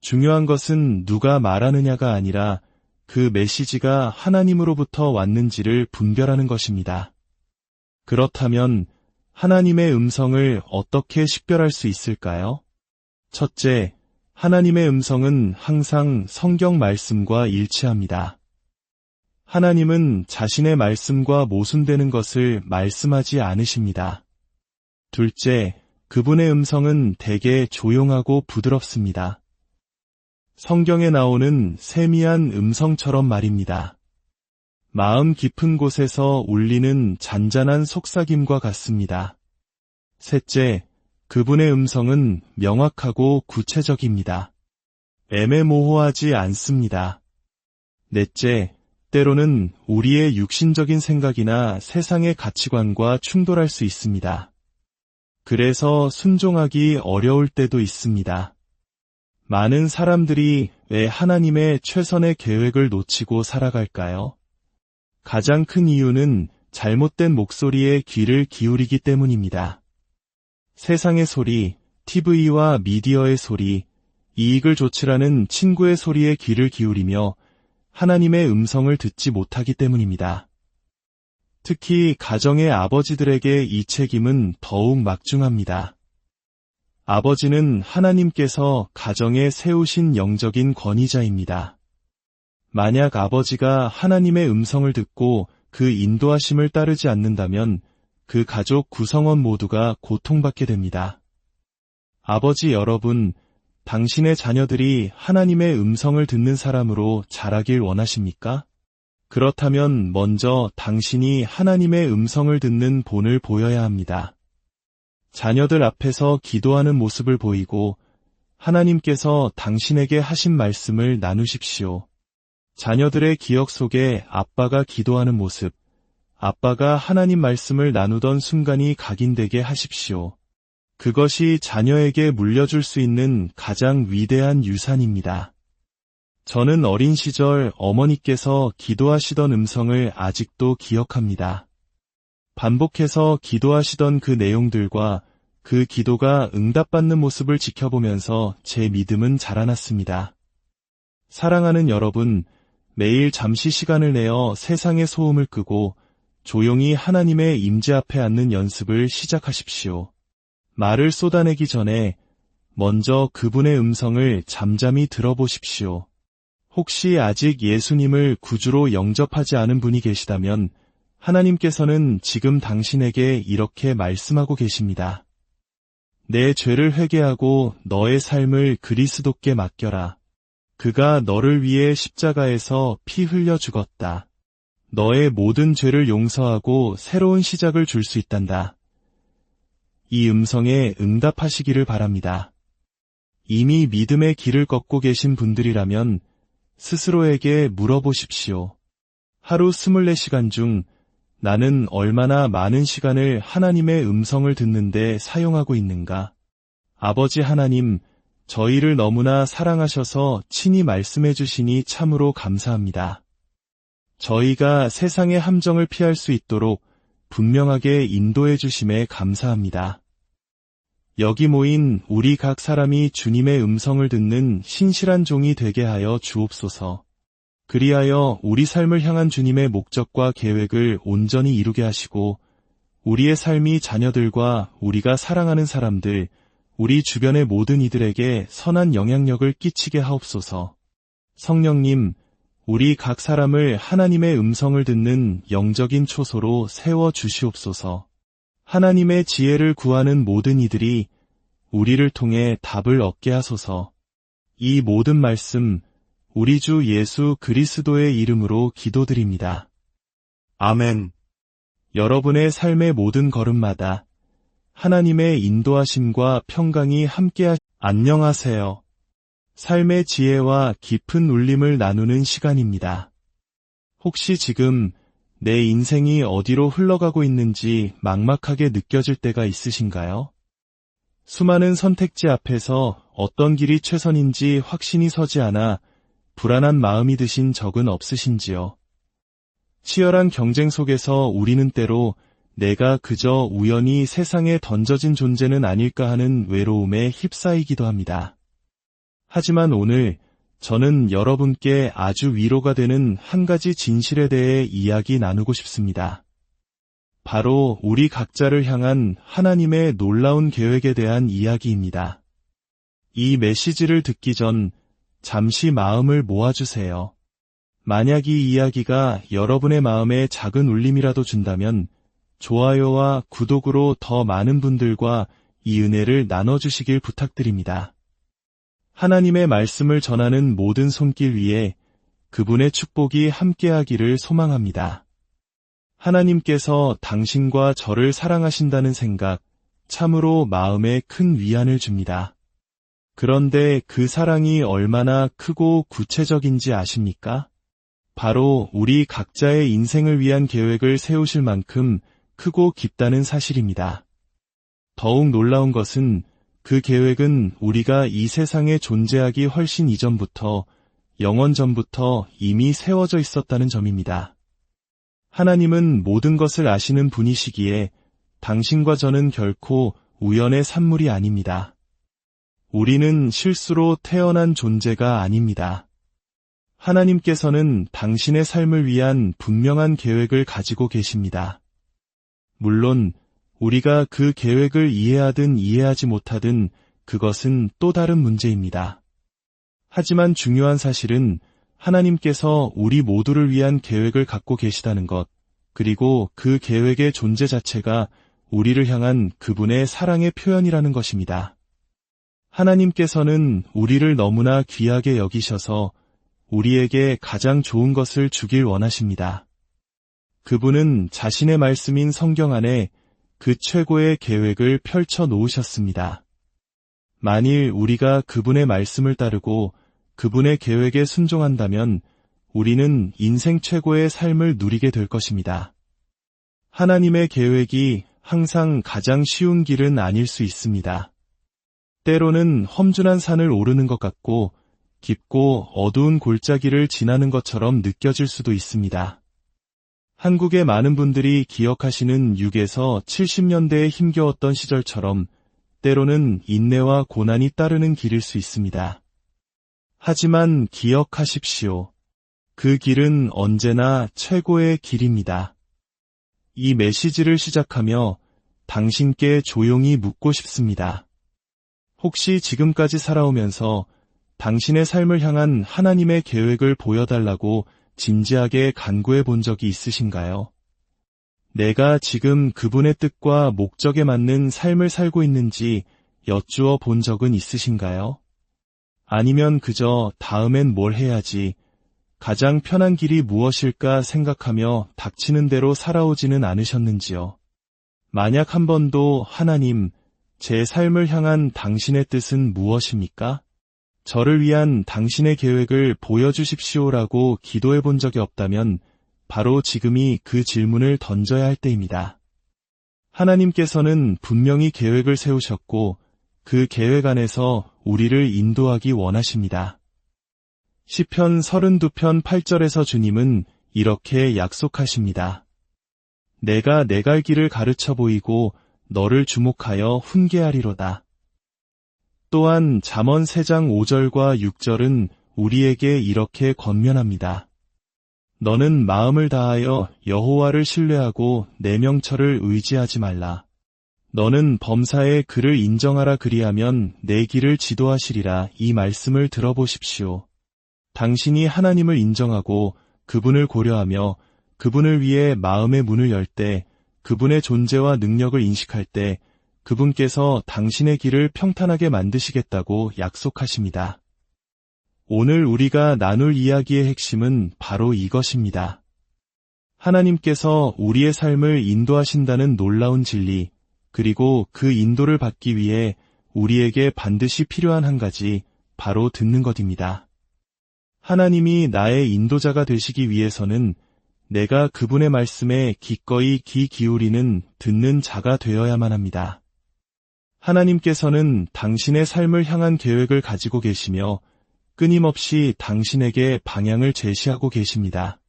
S1: 중요한 것은 누가 말하느냐가 아니라 그 메시지가 하나님으로부터 왔는지를 분별하는 것입니다. 그렇다면 하나님의 음성을 어떻게 식별할 수 있을까요? 첫째, 하나님의 음성은 항상 성경 말씀과 일치합니다. 하나님은 자신의 말씀과 모순되는 것을 말씀하지 않으십니다. 둘째, 그분의 음성은 대개 조용하고 부드럽습니다. 성경에 나오는 세미한 음성처럼 말입니다. 마음 깊은 곳에서 울리는 잔잔한 속삭임과 같습니다. 셋째, 그분의 음성은 명확하고 구체적입니다. 애매모호하지 않습니다. 넷째, 때로는 우리의 육신적인 생각이나 세상의 가치관과 충돌할 수 있습니다. 그래서 순종하기 어려울 때도 있습니다. 많은 사람들이 왜 하나님의 최선의 계획을 놓치고 살아갈까요? 가장 큰 이유는 잘못된 목소리에 귀를 기울이기 때문입니다. 세상의 소리, TV와 미디어의 소리, 이익을 좇으라는 친구의 소리에 귀를 기울이며 하나님의 음성을 듣지 못하기 때문입니다. 특히 가정의 아버지들에게 이 책임은 더욱 막중합니다. 아버지는 하나님께서 가정에 세우신 영적인 권위자입니다. 만약 아버지가 하나님의 음성을 듣고 그 인도하심을 따르지 않는다면 그 가족 구성원 모두가 고통받게 됩니다. 아버지 여러분, 당신의 자녀들이 하나님의 음성을 듣는 사람으로 자라길 원하십니까? 그렇다면 먼저 당신이 하나님의 음성을 듣는 본을 보여야 합니다. 자녀들 앞에서 기도하는 모습을 보이고 하나님께서 당신에게 하신 말씀을 나누십시오. 자녀들의 기억 속에 아빠가 기도하는 모습, 아빠가 하나님 말씀을 나누던 순간이 각인되게 하십시오. 그것이 자녀에게 물려줄 수 있는 가장 위대한 유산입니다. 저는 어린 시절 어머니께서 기도하시던 음성을 아직도 기억합니다. 반복해서 기도하시던 그 내용들과 그 기도가 응답받는 모습을 지켜보면서 제 믿음은 자라났습니다. 사랑하는 여러분, 매일 잠시 시간을 내어 세상의 소음을 끄고 조용히 하나님의 임재 앞에 앉는 연습을 시작하십시오. 말을 쏟아내기 전에 먼저 그분의 음성을 잠잠히 들어보십시오. 혹시 아직 예수님을 구주로 영접하지 않은 분이 계시다면 하나님께서는 지금 당신에게 이렇게 말씀하고 계십니다. 내 죄를 회개하고 너의 삶을 그리스도께 맡겨라. 그가 너를 위해 십자가에서 피 흘려 죽었다. 너의 모든 죄를 용서하고 새로운 시작을 줄 수 있단다. 이 음성에 응답하시기를 바랍니다. 이미 믿음의 길을 걷고 계신 분들이라면 스스로에게 물어보십시오. 하루 24시간 중 나는 얼마나 많은 시간을 하나님의 음성을 듣는데 사용하고 있는가? 아버지 하나님, 저희를 너무나 사랑하셔서 친히 말씀해 주시니 참으로 감사합니다. 저희가 세상의 함정을 피할 수 있도록 분명하게 인도해 주심에 감사합니다. 여기 모인 우리 각 사람이 주님의 음성을 듣는 신실한 종이 되게 하여 주옵소서. 그리하여 우리 삶을 향한 주님의 목적과 계획을 온전히 이루게 하시고 우리의 삶이 자녀들과 우리가 사랑하는 사람들, 우리 주변의 모든 이들에게 선한 영향력을 끼치게 하옵소서. 성령님, 우리 각 사람을 하나님의 음성을 듣는 영적인 초소로 세워 주시옵소서. 하나님의 지혜를 구하는 모든 이들이 우리를 통해 답을 얻게 하소서. 이 모든 말씀, 우리 주 예수 그리스도의 이름으로 기도드립니다. 아멘. 여러분의 삶의 모든 걸음마다 하나님의 인도하심과 평강이 안녕하세요. 삶의 지혜와 깊은 울림을 나누는 시간입니다. 혹시 지금 내 인생이 어디로 흘러가고 있는지 막막하게 느껴질 때가 있으신가요? 수많은 선택지 앞에서 어떤 길이 최선인지 확신이 서지 않아 불안한 마음이 드신 적은 없으신지요? 치열한 경쟁 속에서 우리는 때로 내가 그저 우연히 세상에 던져진 존재는 아닐까 하는 외로움에 휩싸이기도 합니다. 하지만 오늘 저는 여러분께 아주 위로가 되는 한 가지 진실에 대해 이야기 나누고 싶습니다. 바로 우리 각자를 향한 하나님의 놀라운 계획에 대한 이야기입니다. 이 메시지를 듣기 전 잠시 마음을 모아주세요. 만약 이 이야기가 여러분의 마음에 작은 울림이라도 준다면 좋아요와 구독으로 더 많은 분들과 이 은혜를 나눠주시길 부탁드립니다. 하나님의 말씀을 전하는 모든 손길 위에 그분의 축복이 함께하기를 소망합니다. 하나님께서 당신과 저를 사랑하신다는 생각, 참으로 마음에 큰 위안을 줍니다. 그런데 그 사랑이 얼마나 크고 구체적인지 아십니까? 바로 우리 각자의 인생을 위한 계획을 세우실 만큼 크고 깊다는 사실입니다. 더욱 놀라운 것은 그 계획은 우리가 이 세상에 존재하기 훨씬 이전부터, 영원 전부터 이미 세워져 있었다는 점입니다. 하나님은 모든 것을 아시는 분이시기에 당신과 저는 결코 우연의 산물이 아닙니다. 우리는 실수로 태어난 존재가 아닙니다. 하나님께서는 당신의 삶을 위한 분명한 계획을 가지고 계십니다. 물론 우리가 그 계획을 이해하든 이해하지 못하든 그것은 또 다른 문제입니다. 하지만 중요한 사실은 하나님께서 우리 모두를 위한 계획을 갖고 계시다는 것, 그리고 그 계획의 존재 자체가 우리를 향한 그분의 사랑의 표현이라는 것입니다. 하나님께서는 우리를 너무나 귀하게 여기셔서 우리에게 가장 좋은 것을 주길 원하십니다. 그분은 자신의 말씀인 성경 안에 그 최고의 계획을 펼쳐 놓으셨습니다. 만일 우리가 그분의 말씀을 따르고 그분의 계획에 순종한다면 우리는 인생 최고의 삶을 누리게 될 것입니다. 하나님의 계획이 항상 가장 쉬운 길은 아닐 수 있습니다. 때로는 험준한 산을 오르는 것 같고 깊고 어두운 골짜기를 지나는 것처럼 느껴질 수도 있습니다. 한국의 많은 분들이 기억하시는 6에서 70년대에 힘겨웠던 시절처럼 때로는 인내와 고난이 따르는 길일 수 있습니다. 하지만 기억하십시오. 그 길은 언제나 최고의 길입니다. 이 메시지를 시작하며 당신께 조용히 묻고 싶습니다. 혹시 지금까지 살아오면서 당신의 삶을 향한 하나님의 계획을 보여달라고 진지하게 간구해 본 적이 있으신가요? 내가 지금 그분의 뜻과 목적에 맞는 삶을 살고 있는지 여쭈어 본 적은 있으신가요? 아니면 그저 다음엔 뭘 해야지, 가장 편한 길이 무엇일까 생각하며 닥치는 대로 살아오지는 않으셨는지요? 만약 한 번도 하나님, 제 삶을 향한 당신의 뜻은 무엇입니까? 저를 위한 당신의 계획을 보여주십시오라고 기도해 본 적이 없다면 바로 지금이 그 질문을 던져야 할 때입니다. 하나님께서는 분명히 계획을 세우셨고 그 계획 안에서 우리를 인도하기 원하십니다. 시편 32편 8절에서 주님은 이렇게 약속하십니다. 내가 내 갈 길을 가르쳐 보이고 너를 주목하여 훈계하리로다. 또한 잠언 3장 5절과 6절은 우리에게 이렇게 권면합니다. 너는 마음을 다하여 여호와를 신뢰하고 내 명철을 의지하지 말라. 너는 범사에 그를 인정하라 그리하면 내 길을 지도하시리라. 이 말씀을 들어보십시오. 당신이 하나님을 인정하고 그분을 고려하며 그분을 위해 마음의 문을 열 때, 그분의 존재와 능력을 인식할 때 그분께서 당신의 길을 평탄하게 만드시겠다고 약속하십니다. 오늘 우리가 나눌 이야기의 핵심은 바로 이것입니다. 하나님께서 우리의 삶을 인도하신다는 놀라운 진리, 그리고 그 인도를 받기 위해 우리에게 반드시 필요한 한 가지, 바로 듣는 것입니다. 하나님이 나의 인도자가 되시기 위해서는 내가 그분의 말씀에 기꺼이 귀 기울이는 듣는 자가 되어야만 합니다. 하나님께서는 당신의 삶을 향한 계획을 가지고 계시며 끊임없이 당신에게 방향을 제시하고 계십니다.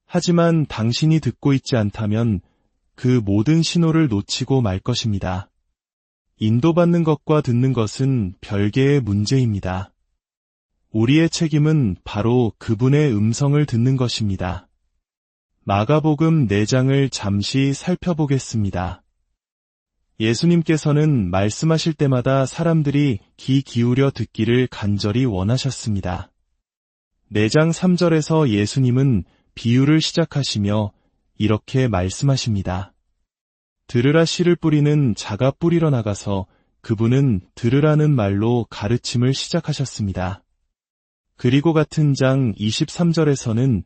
S1: 하지만 당신이 듣고 있지 않다면 그 모든 신호를 놓치고 말 것입니다. 인도받는 것과 듣는 것은 별개의 문제입니다. 우리의 책임은 바로 그분의 음성을 듣는 것입니다. 마가복음 4장을 잠시 살펴보겠습니다. 예수님께서는 말씀하실 때마다 사람들이 귀 기울여 듣기를 간절히 원하셨습니다. 4장 3절에서 예수님은 비유를 시작하시며 이렇게 말씀하십니다. 들으라 씨를 뿌리는 자가 뿌리러 나가서 그분은 들으라는 말로 가르침을 시작하셨습니다. 그리고 같은 장 23절에서는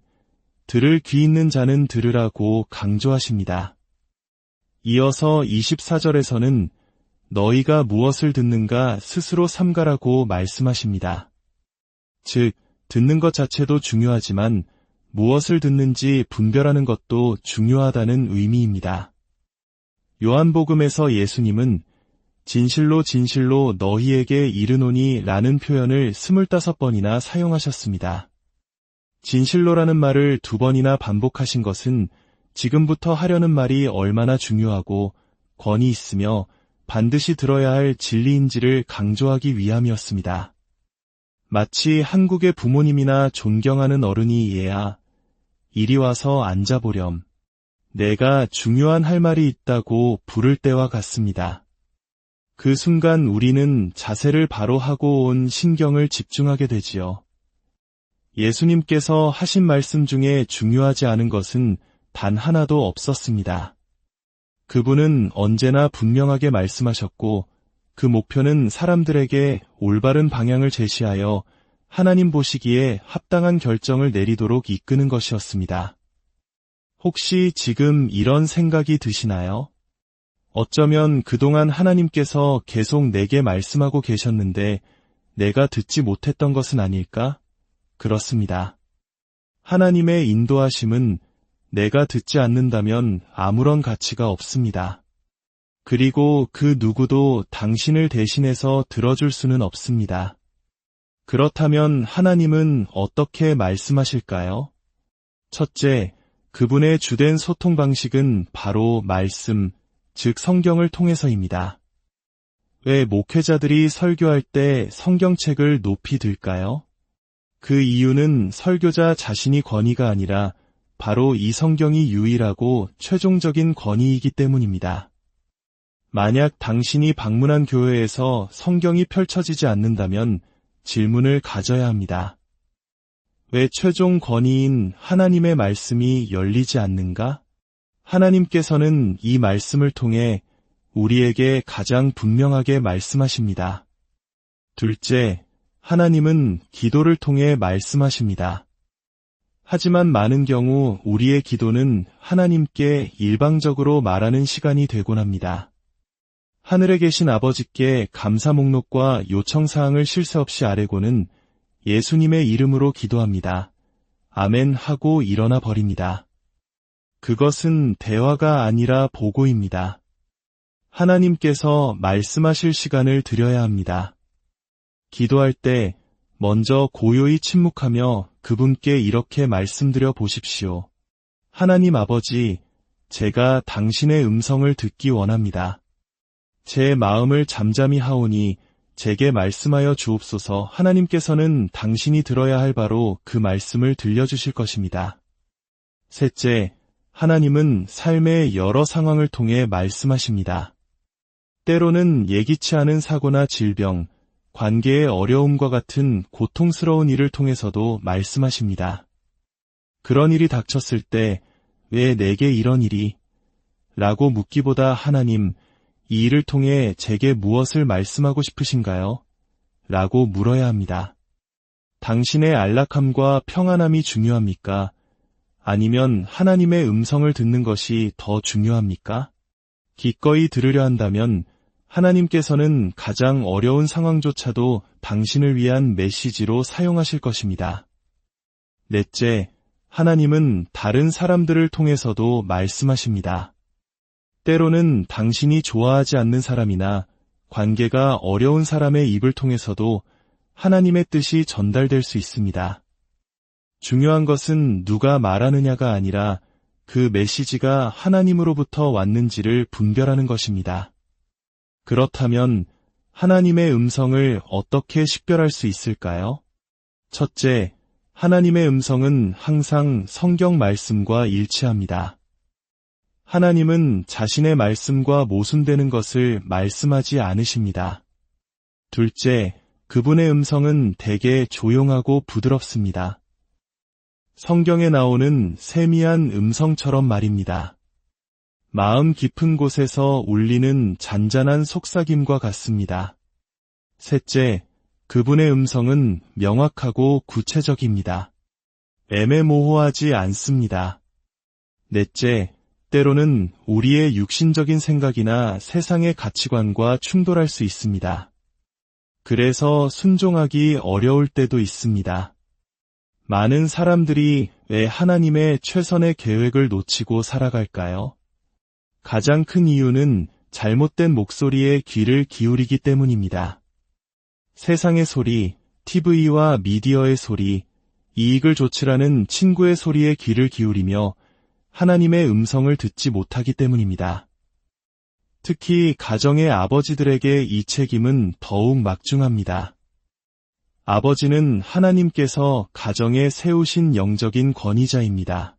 S1: 들을 귀 있는 자는 들으라고 강조하십니다. 이어서 24절에서는 너희가 무엇을 듣는가 스스로 삼가라고 말씀하십니다. 즉, 듣는 것 자체도 중요하지만 무엇을 듣는지 분별하는 것도 중요하다는 의미입니다. 요한복음에서 예수님은 진실로 진실로 너희에게 이르노니 라는 표현을 25번이나 사용하셨습니다. 진실로라는 말을 2번이나 반복하신 것은 지금부터 하려는 말이 얼마나 중요하고 권위 있으며 반드시 들어야 할 진리인지를 강조하기 위함이었습니다. 마치 한국의 부모님이나 존경하는 어른이 얘야, 이리 와서 앉아보렴. 내가 중요한 할 말이 있다고 부를 때와 같습니다. 그 순간 우리는 자세를 바로 하고 온 신경을 집중하게 되지요. 예수님께서 하신 말씀 중에 중요하지 않은 것은 단 하나도 없었습니다. 그분은 언제나 분명하게 말씀하셨고 그 목표는 사람들에게 올바른 방향을 제시하여 하나님 보시기에 합당한 결정을 내리도록 이끄는 것이었습니다. 혹시 지금 이런 생각이 드시나요? 어쩌면 그동안 하나님께서 계속 내게 말씀하고 계셨는데 내가 듣지 못했던 것은 아닐까? 그렇습니다. 하나님의 인도하심은 내가 듣지 않는다면 아무런 가치가 없습니다. 그리고 그 누구도 당신을 대신해서 들어줄 수는 없습니다. 그렇다면 하나님은 어떻게 말씀하실까요? 첫째, 그분의 주된 소통 방식은 바로 말씀, 즉 성경을 통해서입니다. 왜 목회자들이 설교할 때 성경책을 높이 들까요? 그 이유는 설교자 자신이 권위가 아니라 바로 이 성경이 유일하고 최종적인 권위이기 때문입니다. 만약 당신이 방문한 교회에서 성경이 펼쳐지지 않는다면 질문을 가져야 합니다. 왜 최종 권위인 하나님의 말씀이 열리지 않는가? 하나님께서는 이 말씀을 통해 우리에게 가장 분명하게 말씀하십니다. 둘째, 하나님은 기도를 통해 말씀하십니다. 하지만 많은 경우 우리의 기도는 하나님께 일방적으로 말하는 시간이 되곤 합니다. 하늘에 계신 아버지께 감사 목록과 요청사항을 쉴 새 없이 아뢰고는 예수님의 이름으로 기도합니다. 아멘 하고 일어나 버립니다. 그것은 대화가 아니라 보고입니다. 하나님께서 말씀하실 시간을 드려야 합니다. 기도할 때 먼저 고요히 침묵하며 그분께 이렇게 말씀드려 보십시오. 하나님 아버지, 제가 당신의 음성을 듣기 원합니다. 제 마음을 잠잠히 하오니 제게 말씀하여 주옵소서. 하나님께서는 당신이 들어야 할 바로 그 말씀을 들려주실 것입니다. 셋째, 하나님은 삶의 여러 상황을 통해 말씀하십니다. 때로는 예기치 않은 사고나 질병, 관계의 어려움과 같은 고통스러운 일을 통해서도 말씀하십니다. 그런 일이 닥쳤을 때 왜 내게 이런 일이? 라고 묻기보다 하나님, 이 일을 통해 제게 무엇을 말씀하고 싶으신가요? 라고 물어야 합니다. 당신의 안락함과 평안함이 중요합니까? 아니면 하나님의 음성을 듣는 것이 더 중요합니까? 기꺼이 들으려 한다면 하나님께서는 가장 어려운 상황조차도 당신을 위한 메시지로 사용하실 것입니다. 넷째, 하나님은 다른 사람들을 통해서도 말씀하십니다. 때로는 당신이 좋아하지 않는 사람이나 관계가 어려운 사람의 입을 통해서도 하나님의 뜻이 전달될 수 있습니다. 중요한 것은 누가 말하느냐가 아니라 그 메시지가 하나님으로부터 왔는지를 분별하는 것입니다. 그렇다면 하나님의 음성을 어떻게 식별할 수 있을까요? 첫째, 하나님의 음성은 항상 성경 말씀과 일치합니다. 하나님은 자신의 말씀과 모순되는 것을 말씀하지 않으십니다. 둘째, 그분의 음성은 대개 조용하고 부드럽습니다. 성경에 나오는 세미한 음성처럼 말입니다. 마음 깊은 곳에서 울리는 잔잔한 속삭임과 같습니다. 셋째, 그분의 음성은 명확하고 구체적입니다. 애매모호하지 않습니다. 넷째, 때로는 우리의 육신적인 생각이나 세상의 가치관과 충돌할 수 있습니다. 그래서 순종하기 어려울 때도 있습니다. 많은 사람들이 왜 하나님의 최선의 계획을 놓치고 살아갈까요? 가장 큰 이유는 잘못된 목소리에 귀를 기울이기 때문입니다. 세상의 소리, TV와 미디어의 소리, 이익을 좇으라는 친구의 소리에 귀를 기울이며 하나님의 음성을 듣지 못하기 때문입니다. 특히 가정의 아버지들에게 이 책임은 더욱 막중합니다. 아버지는 하나님께서 가정에 세우신 영적인 권위자입니다.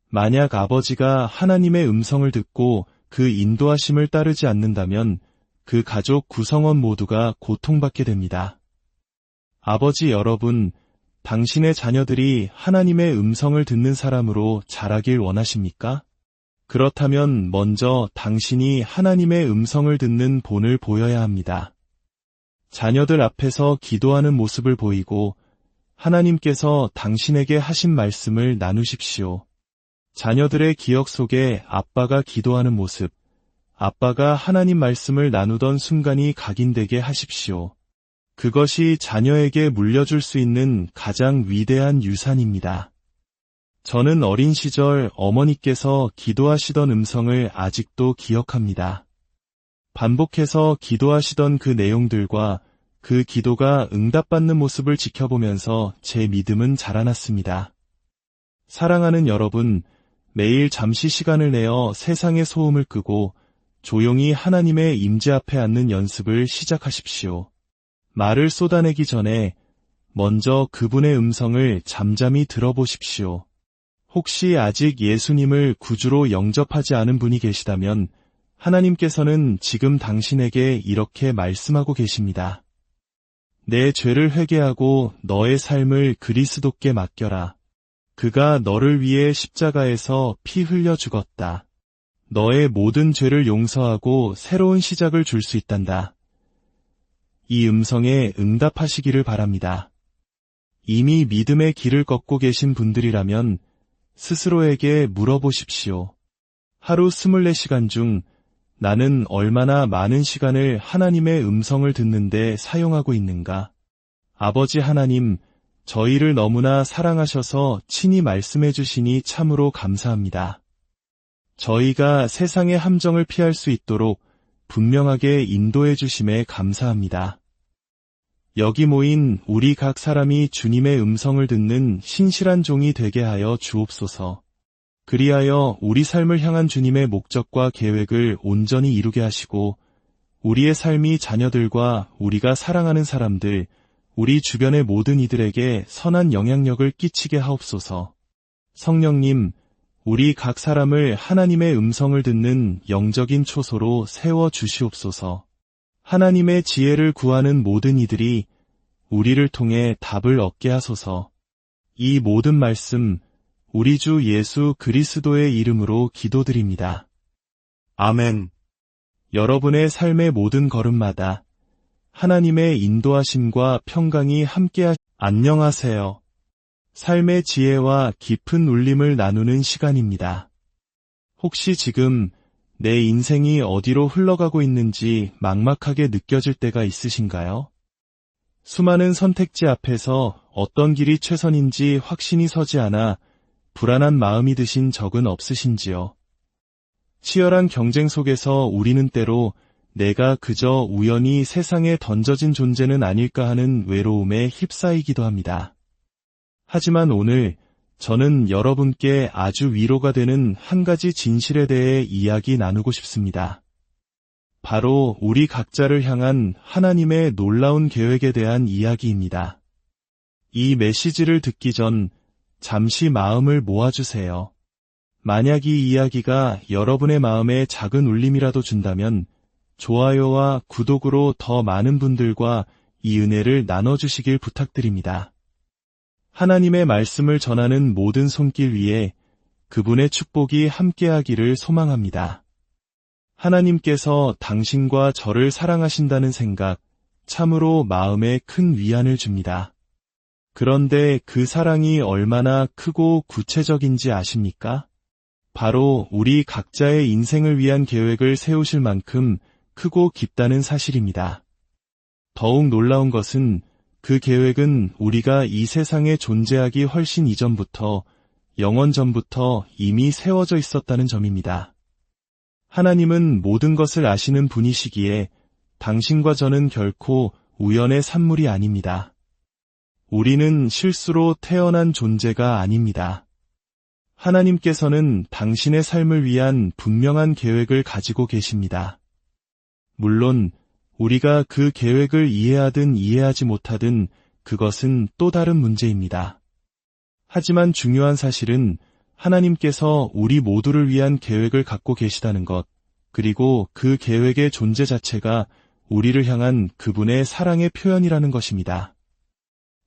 S1: 만약 아버지가 하나님의 음성을 듣고 그 인도하심을 따르지 않는다면 그 가족 구성원 모두가 고통받게 됩니다. 아버지 여러분, 당신의 자녀들이 하나님의 음성을 듣는 사람으로 자라길 원하십니까? 그렇다면 먼저 당신이 하나님의 음성을 듣는 본을 보여야 합니다. 자녀들 앞에서 기도하는 모습을 보이고 하나님께서 당신에게 하신 말씀을 나누십시오. 자녀들의 기억 속에 아빠가 기도하는 모습, 아빠가 하나님 말씀을 나누던 순간이 각인되게 하십시오. 그것이 자녀에게 물려줄 수 있는 가장 위대한 유산입니다. 저는 어린 시절 어머니께서 기도하시던 음성을 아직도 기억합니다. 반복해서 기도하시던 그 내용들과 그 기도가 응답받는 모습을 지켜보면서 제 믿음은 자라났습니다. 사랑하는 여러분, 매일 잠시 시간을 내어 세상의 소음을 끄고 조용히 하나님의 임재 앞에 앉는 연습을 시작하십시오. 말을 쏟아내기 전에 먼저 그분의 음성을 잠잠히 들어보십시오. 혹시 아직 예수님을 구주로 영접하지 않은 분이 계시다면 하나님께서는 지금 당신에게 이렇게 말씀하고 계십니다. 내 죄를 회개하고 너의 삶을 그리스도께 맡겨라. 그가 너를 위해 십자가에서 피 흘려 죽었다. 너의 모든 죄를 용서하고 새로운 시작을 줄 수 있단다. 이 음성에 응답하시기를 바랍니다. 이미 믿음의 길을 걷고 계신 분들이라면 스스로에게 물어보십시오. 하루 24시간 중 나는 얼마나 많은 시간을 하나님의 음성을 듣는데 사용하고 있는가? 아버지 하나님, 저희를 너무나 사랑하셔서 친히 말씀해 주시니 참으로 감사합니다. 저희가 세상의 함정을 피할 수 있도록 분명하게 인도해 주심에 감사합니다. 여기 모인 우리 각 사람이 주님의 음성을 듣는 신실한 종이 되게 하여 주옵소서. 그리하여 우리 삶을 향한 주님의 목적과 계획을 온전히 이루게 하시고 우리의 삶이 자녀들과 우리가 사랑하는 사람들, 우리 주변의 모든 이들에게 선한 영향력을 끼치게 하옵소서. 성령님, 우리 각 사람을 하나님의 음성을 듣는 영적인 초소로 세워 주시옵소서. 하나님의 지혜를 구하는 모든 이들이 우리를 통해 답을 얻게 하소서. 이 모든 말씀, 우리 주 예수 그리스도의 이름으로 기도드립니다. 아멘. 여러분의 삶의 모든 걸음마다 하나님의 인도하심과 평강이 안녕하세요. 삶의 지혜와 깊은 울림을 나누는 시간입니다. 혹시 지금 내 인생이 어디로 흘러가고 있는지 막막하게 느껴질 때가 있으신가요? 수많은 선택지 앞에서 어떤 길이 최선인지 확신이 서지 않아 불안한 마음이 드신 적은 없으신지요? 치열한 경쟁 속에서 우리는 때로 내가 그저 우연히 세상에 던져진 존재는 아닐까 하는 외로움에 휩싸이기도 합니다. 하지만 오늘 저는 여러분께 아주 위로가 되는 한 가지 진실에 대해 이야기 나누고 싶습니다. 바로 우리 각자를 향한 하나님의 놀라운 계획에 대한 이야기입니다. 이 메시지를 듣기 전 잠시 마음을 모아주세요. 만약 이 이야기가 여러분의 마음에 작은 울림이라도 준다면 좋아요와 구독으로 더 많은 분들과 이 은혜를 나눠주시길 부탁드립니다. 하나님의 말씀을 전하는 모든 손길 위에 그분의 축복이 함께하기를 소망합니다. 하나님께서 당신과 저를 사랑하신다는 생각, 참으로 마음에 큰 위안을 줍니다. 그런데 그 사랑이 얼마나 크고 구체적인지 아십니까? 바로 우리 각자의 인생을 위한 계획을 세우실 만큼 크고 깊다는 사실입니다. 더욱 놀라운 것은 그 계획은 우리가 이 세상에 존재하기 훨씬 이전부터, 영원 전부터 이미 세워져 있었다는 점입니다. 하나님은 모든 것을 아시는 분이시기에 당신과 저는 결코 우연의 산물이 아닙니다. 우리는 실수로 태어난 존재가 아닙니다. 하나님께서는 당신의 삶을 위한 분명한 계획을 가지고 계십니다. 물론 우리가 그 계획을 이해하든 이해하지 못하든 그것은 또 다른 문제입니다. 하지만 중요한 사실은 하나님께서 우리 모두를 위한 계획을 갖고 계시다는 것, 그리고 그 계획의 존재 자체가 우리를 향한 그분의 사랑의 표현이라는 것입니다.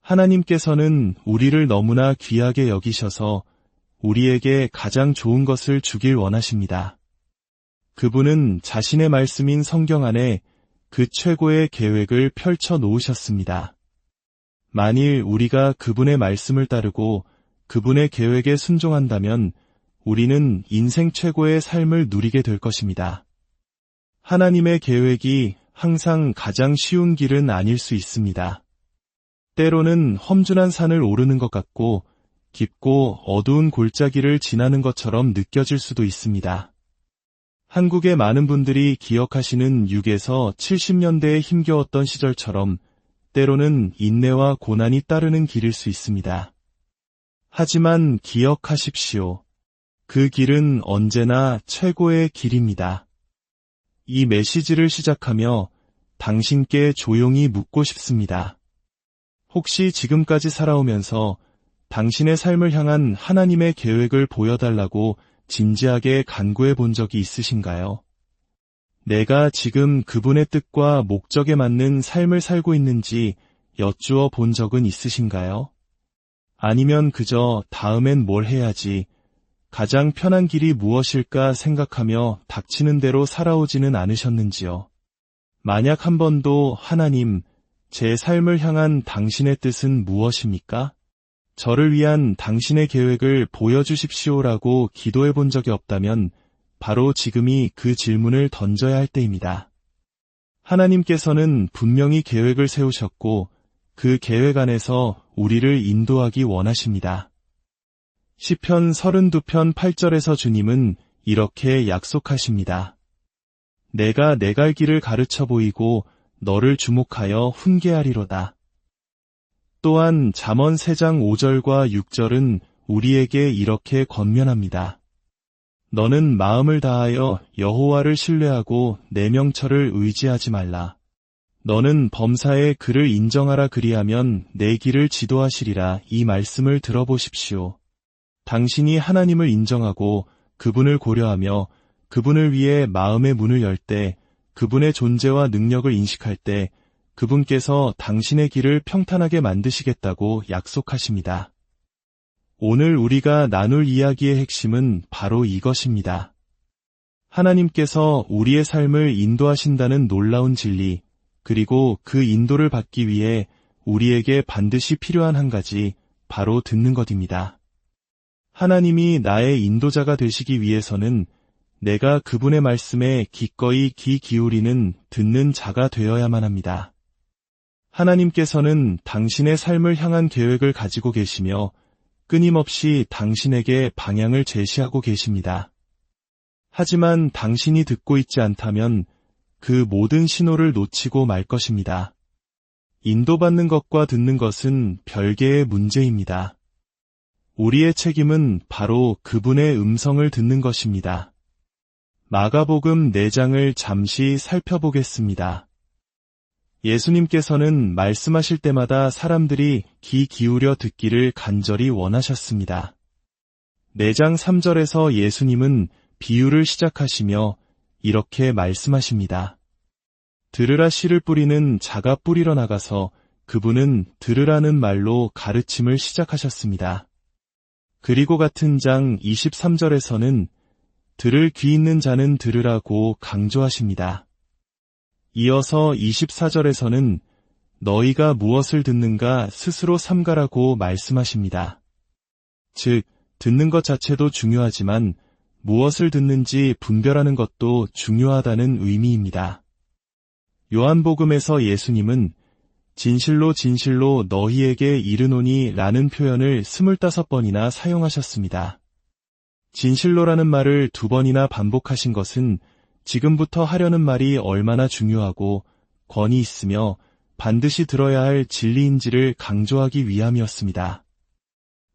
S1: 하나님께서는 우리를 너무나 귀하게 여기셔서 우리에게 가장 좋은 것을 주길 원하십니다. 그분은 자신의 말씀인 성경 안에 그 최고의 계획을 펼쳐 놓으셨습니다. 만일 우리가 그분의 말씀을 따르고 그분의 계획에 순종한다면 우리는 인생 최고의 삶을 누리게 될 것입니다. 하나님의 계획이 항상 가장 쉬운 길은 아닐 수 있습니다. 때로는 험준한 산을 오르는 것 같고 깊고 어두운 골짜기를 지나는 것처럼 느껴질 수도 있습니다. 한국의 많은 분들이 기억하시는 6에서 70년대에 힘겨웠던 시절처럼 때로는 인내와 고난이 따르는 길일 수 있습니다. 하지만 기억하십시오. 그 길은 언제나 최고의 길입니다. 이 메시지를 시작하며 당신께 조용히 묻고 싶습니다. 혹시 지금까지 살아오면서 당신의 삶을 향한 하나님의 계획을 보여달라고 진지하게 간구해 본 적이 있으신가요? 내가 지금 그분의 뜻과 목적에 맞는 삶을 살고 있는지 여쭈어 본 적은 있으신가요? 아니면 그저 다음엔 뭘 해야지, 가장 편한 길이 무엇일까 생각하며 닥치는 대로 살아오지는 않으셨는지요? 만약 한 번도 하나님, 제 삶을 향한 당신의 뜻은 무엇입니까? 저를 위한 당신의 계획을 보여주십시오라고 기도해 본 적이 없다면 바로 지금이 그 질문을 던져야 할 때입니다. 하나님께서는 분명히 계획을 세우셨고 그 계획 안에서 우리를 인도하기 원하십니다. 시편 32편 8절에서 주님은 이렇게 약속하십니다. 내가 내 갈 길을 가르쳐 보이고 너를 주목하여 훈계하리로다. 또한 잠언 3장 5절과 6절은 우리에게 이렇게 권면합니다. 너는 마음을 다하여 여호와를 신뢰하고 내 명철을 의지하지 말라. 너는 범사에 그를 인정하라 그리하면 내 길을 지도하시리라. 이 말씀을 들어보십시오. 당신이 하나님을 인정하고 그분을 고려하며 그분을 위해 마음의 문을 열 때, 그분의 존재와 능력을 인식할 때 그분께서 당신의 길을 평탄하게 만드시겠다고 약속하십니다. 오늘 우리가 나눌 이야기의 핵심은 바로 이것입니다. 하나님께서 우리의 삶을 인도하신다는 놀라운 진리, 그리고 그 인도를 받기 위해 우리에게 반드시 필요한 한 가지, 바로 듣는 것입니다. 하나님이 나의 인도자가 되시기 위해서는 내가 그분의 말씀에 기꺼이 귀 기울이는 듣는 자가 되어야만 합니다. 하나님께서는 당신의 삶을 향한 계획을 가지고 계시며 끊임없이 당신에게 방향을 제시하고 계십니다. 하지만 당신이 듣고 있지 않다면 그 모든 신호를 놓치고 말 것입니다. 인도받는 것과 듣는 것은 별개의 문제입니다. 우리의 책임은 바로 그분의 음성을 듣는 것입니다. 마가복음 4장을 잠시 살펴보겠습니다. 예수님께서는 말씀하실 때마다 사람들이 귀 기울여 듣기를 간절히 원하셨습니다. 4장 3절에서 예수님은 비유를 시작하시며 이렇게 말씀하십니다. 들으라 씨를 뿌리는 자가 뿌리러 나가서 그분은 들으라는 말로 가르침을 시작하셨습니다. 그리고 같은 장 23절에서는 들을 귀 있는 자는 들으라고 강조하십니다. 이어서 24절에서는 너희가 무엇을 듣는가 스스로 삼가라고 말씀하십니다. 즉, 듣는 것 자체도 중요하지만 무엇을 듣는지 분별하는 것도 중요하다는 의미입니다. 요한복음에서 예수님은 진실로 진실로 너희에게 이르노니 라는 표현을 25번이나 사용하셨습니다. 진실로라는 말을 2번이나 반복하신 것은 지금부터 하려는 말이 얼마나 중요하고 권위 있으며 반드시 들어야 할 진리인지를 강조하기 위함이었습니다.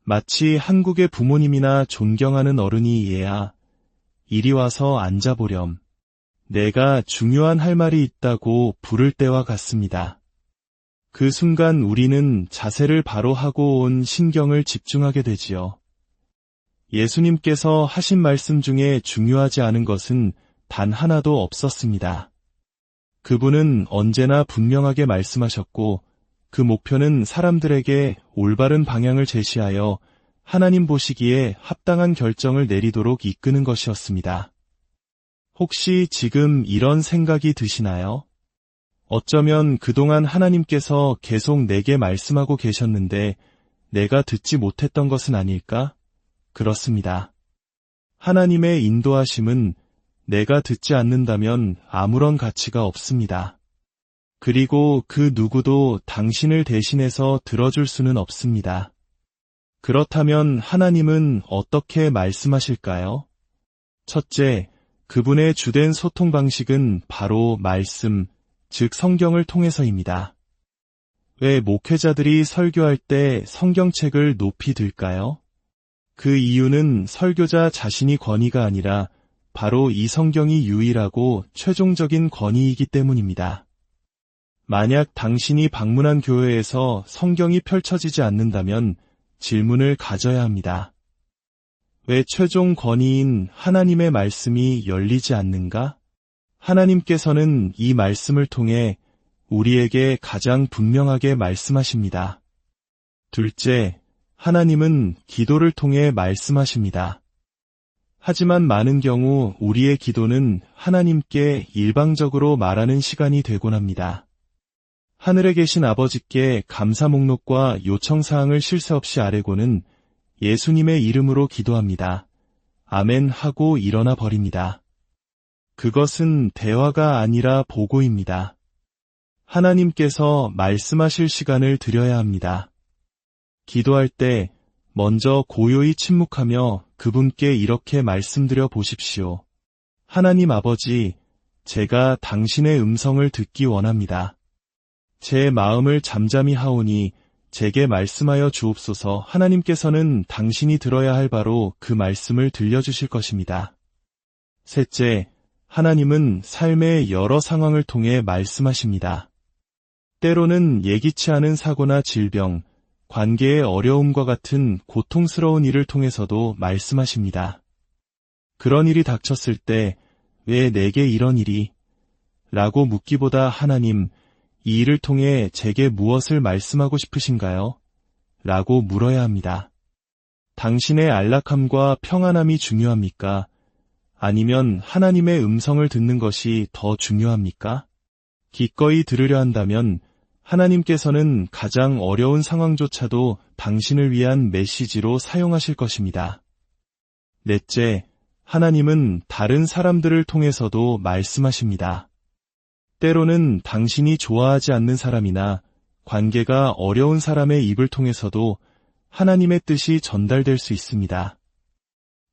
S1: 마치 한국의 부모님이나 존경하는 어른이 얘야, 이리 와서 앉아보렴. 내가 중요한 할 말이 있다고 부를 때와 같습니다. 그 순간 우리는 자세를 바로 하고 온 신경을 집중하게 되지요. 예수님께서 하신 말씀 중에 중요하지 않은 것은 단 하나도 없었습니다. 그분은 언제나 분명하게 말씀하셨고 그 목표는 사람들에게 올바른 방향을 제시하여 하나님 보시기에 합당한 결정을 내리도록 이끄는 것이었습니다. 혹시 지금 이런 생각이 드시나요? 어쩌면 그동안 하나님께서 계속 내게 말씀하고 계셨는데 내가 듣지 못했던 것은 아닐까? 그렇습니다. 하나님의 인도하심은 내가 듣지 않는다면 아무런 가치가 없습니다. 그리고 그 누구도 당신을 대신해서 들어줄 수는 없습니다. 그렇다면 하나님은 어떻게 말씀하실까요? 첫째, 그분의 주된 소통 방식은 바로 말씀, 즉 성경을 통해서입니다. 왜 목회자들이 설교할 때 성경책을 높이 들까요? 그 이유는 설교자 자신이 권위가 아니라 바로 이 성경이 유일하고 최종적인 권위이기 때문입니다. 만약 당신이 방문한 교회에서 성경이 펼쳐지지 않는다면 질문을 가져야 합니다. 왜 최종 권위인 하나님의 말씀이 열리지 않는가? 하나님께서는 이 말씀을 통해 우리에게 가장 분명하게 말씀하십니다. 둘째, 하나님은 기도를 통해 말씀하십니다. 하지만 많은 경우 우리의 기도는 하나님께 일방적으로 말하는 시간이 되곤 합니다. 하늘에 계신 아버지께 감사 목록과 요청사항을 쉴 새 없이 아뢰고는 예수님의 이름으로 기도합니다. 아멘 하고 일어나 버립니다. 그것은 대화가 아니라 보고입니다. 하나님께서 말씀하실 시간을 드려야 합니다. 기도할 때 먼저 고요히 침묵하며 그분께 이렇게 말씀드려 보십시오. 하나님 아버지, 제가 당신의 음성을 듣기 원합니다. 제 마음을 잠잠히 하오니 제게 말씀하여 주옵소서. 하나님께서는 당신이 들어야 할 바로 그 말씀을 들려주실 것입니다. 셋째, 하나님은 삶의 여러 상황을 통해 말씀하십니다. 때로는 예기치 않은 사고나 질병, 관계의 어려움과 같은 고통스러운 일을 통해서도 말씀하십니다. 그런 일이 닥쳤을 때 왜 내게 이런 일이? 라고 묻기보다 하나님, 이 일을 통해 제게 무엇을 말씀하고 싶으신가요? 라고 물어야 합니다. 당신의 안락함과 평안함이 중요합니까? 아니면 하나님의 음성을 듣는 것이 더 중요합니까? 기꺼이 들으려 한다면 하나님께서는 가장 어려운 상황조차도 당신을 위한 메시지로 사용하실 것입니다. 넷째, 하나님은 다른 사람들을 통해서도 말씀하십니다. 때로는 당신이 좋아하지 않는 사람이나 관계가 어려운 사람의 입을 통해서도 하나님의 뜻이 전달될 수 있습니다.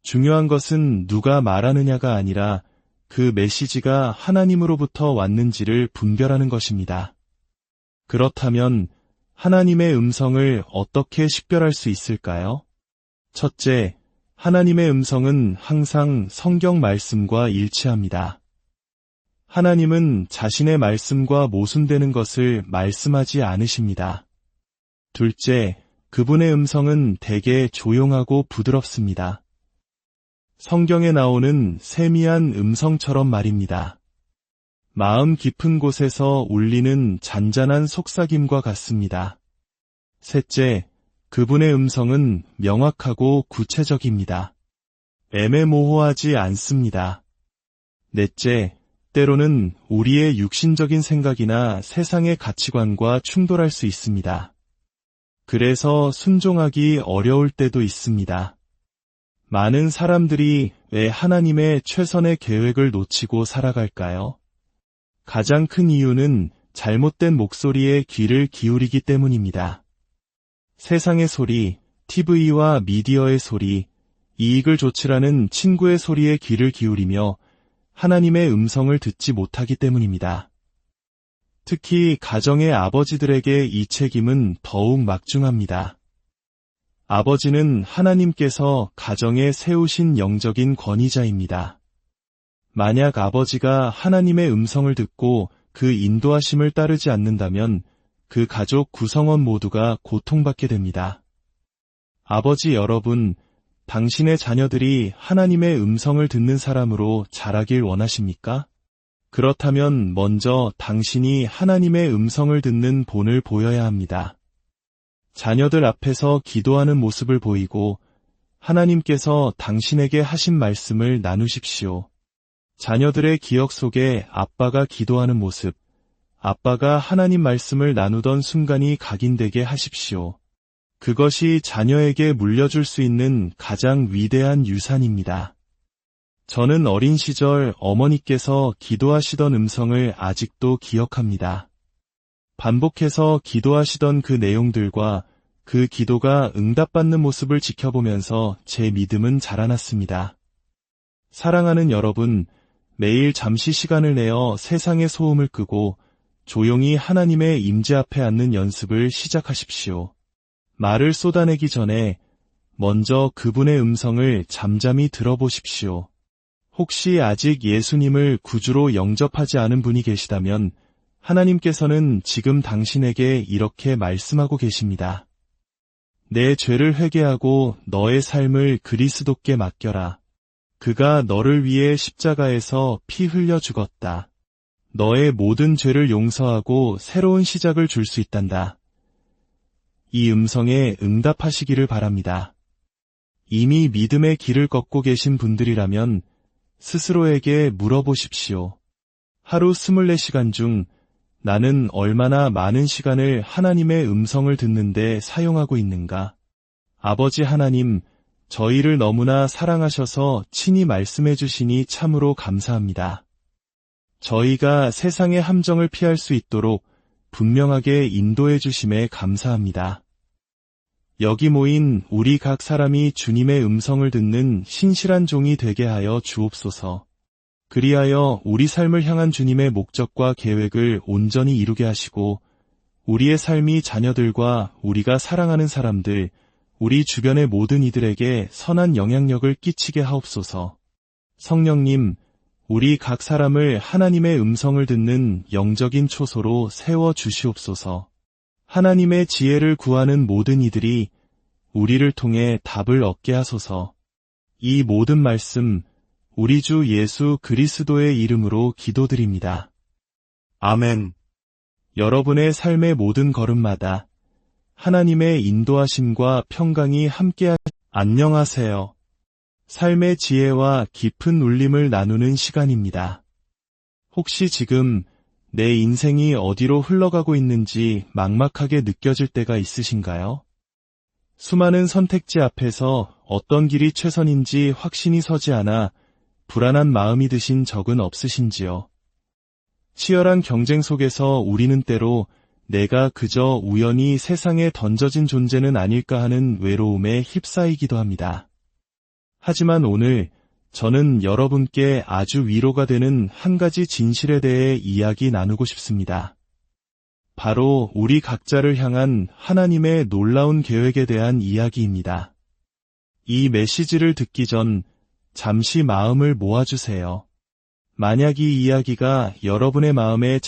S1: 중요한 것은 누가 말하느냐가 아니라 그 메시지가 하나님으로부터 왔는지를 분별하는 것입니다. 그렇다면 하나님의 음성을 어떻게 식별할 수 있을까요? 첫째, 하나님의 음성은 항상 성경 말씀과 일치합니다. 하나님은 자신의 말씀과 모순되는 것을 말씀하지 않으십니다. 둘째, 그분의 음성은 대개 조용하고 부드럽습니다. 성경에 나오는 세미한 음성처럼 말입니다. 마음 깊은 곳에서 울리는 잔잔한 속삭임과 같습니다. 셋째, 그분의 음성은 명확하고 구체적입니다. 애매모호하지 않습니다. 넷째, 때로는 우리의 육신적인 생각이나 세상의 가치관과 충돌할 수 있습니다. 그래서 순종하기 어려울 때도 있습니다. 많은 사람들이 왜 하나님의 최선의 계획을 놓치고 살아갈까요? 가장 큰 이유는 잘못된 목소리에 귀를 기울이기 때문입니다. 세상의 소리, TV와 미디어의 소리, 이익을 좇으라는 친구의 소리에 귀를 기울이며 하나님의 음성을 듣지 못하기 때문입니다. 특히 가정의 아버지들에게 이 책임은 더욱 막중합니다. 아버지는 하나님께서 가정에 세우신 영적인 권위자입니다. 만약 아버지가 하나님의 음성을 듣고 그 인도하심을 따르지 않는다면 그 가족 구성원 모두가 고통받게 됩니다. 아버지 여러분, 당신의 자녀들이 하나님의 음성을 듣는 사람으로 자라길 원하십니까? 그렇다면 먼저 당신이 하나님의 음성을 듣는 본을 보여야 합니다. 자녀들 앞에서 기도하는 모습을 보이고 하나님께서 당신에게 하신 말씀을 나누십시오. 자녀들의 기억 속에 아빠가 기도하는 모습, 아빠가 하나님 말씀을 나누던 순간이 각인되게 하십시오. 그것이 자녀에게 물려줄 수 있는 가장 위대한 유산입니다. 저는 어린 시절 어머니께서 기도하시던 음성을 아직도 기억합니다. 반복해서 기도하시던 그 내용들과 그 기도가 응답받는 모습을 지켜보면서 제 믿음은 자라났습니다. 사랑하는 여러분, 매일 잠시 시간을 내어 세상의 소음을 끄고 조용히 하나님의 임재 앞에 앉는 연습을 시작하십시오. 말을 쏟아내기 전에 먼저 그분의 음성을 잠잠히 들어보십시오. 혹시 아직 예수님을 구주로 영접하지 않은 분이 계시다면 하나님께서는 지금 당신에게 이렇게 말씀하고 계십니다. 내 죄를 회개하고 너의 삶을 그리스도께 맡겨라. 그가 너를 위해 십자가에서 피 흘려 죽었다. 너의 모든 죄를 용서하고 새로운 시작을 줄 수 있단다. 이 음성에 응답하시기를 바랍니다. 이미 믿음의 길을 걷고 계신 분들이라면 스스로에게 물어보십시오. 하루 24시간 중 나는 얼마나 많은 시간을 하나님의 음성을 듣는데 사용하고 있는가? 아버지 하나님, 저희를 너무나 사랑하셔서 친히 말씀해 주시니 참으로 감사합니다. 저희가 세상의 함정을 피할 수 있도록 분명하게 인도해 주심에 감사합니다. 여기 모인 우리 각 사람이 주님의 음성을 듣는 신실한 종이 되게 하여 주옵소서. 그리하여 우리 삶을 향한 주님의 목적과 계획을 온전히 이루게 하시고 우리의 삶이 자녀들과 우리가 사랑하는 사람들, 우리 주변의 모든 이들에게 선한 영향력을 끼치게 하옵소서. 성령님, 우리 각 사람을 하나님의 음성을 듣는 영적인 초소로 세워 주시옵소서. 하나님의 지혜를 구하는 모든 이들이 우리를 통해 답을 얻게 하소서. 이 모든 말씀 우리 주 예수 그리스도의 이름으로 기도드립니다. 아멘. 여러분의 삶의 모든 걸음마다 하나님의 인도하심과 평강이 함께 안녕하세요. 삶의 지혜와 깊은 울림을 나누는 시간입니다. 혹시 지금 내 인생이 어디로 흘러가고 있는지 막막하게 느껴질 때가 있으신가요? 수많은 선택지 앞에서 어떤 길이 최선인지 확신이 서지 않아 불안한 마음이 드신 적은 없으신지요? 치열한 경쟁 속에서 우리는 때로 내가 그저 우연히 세상에 던져진 존재는 아닐까 하는 외로움에 휩싸이기도 합니다. 하지만 오늘 저는 여러분께 아주 위로가 되는 한 가지 진실에 대해 이야기 나누고 싶습니다. 바로 우리 각자를 향한 하나님의 놀라운 계획에 대한 이야기입니다. 이 메시지를 듣기 전 잠시 마음을 모아주세요. 만약 이 이야기가 여러분의 마음에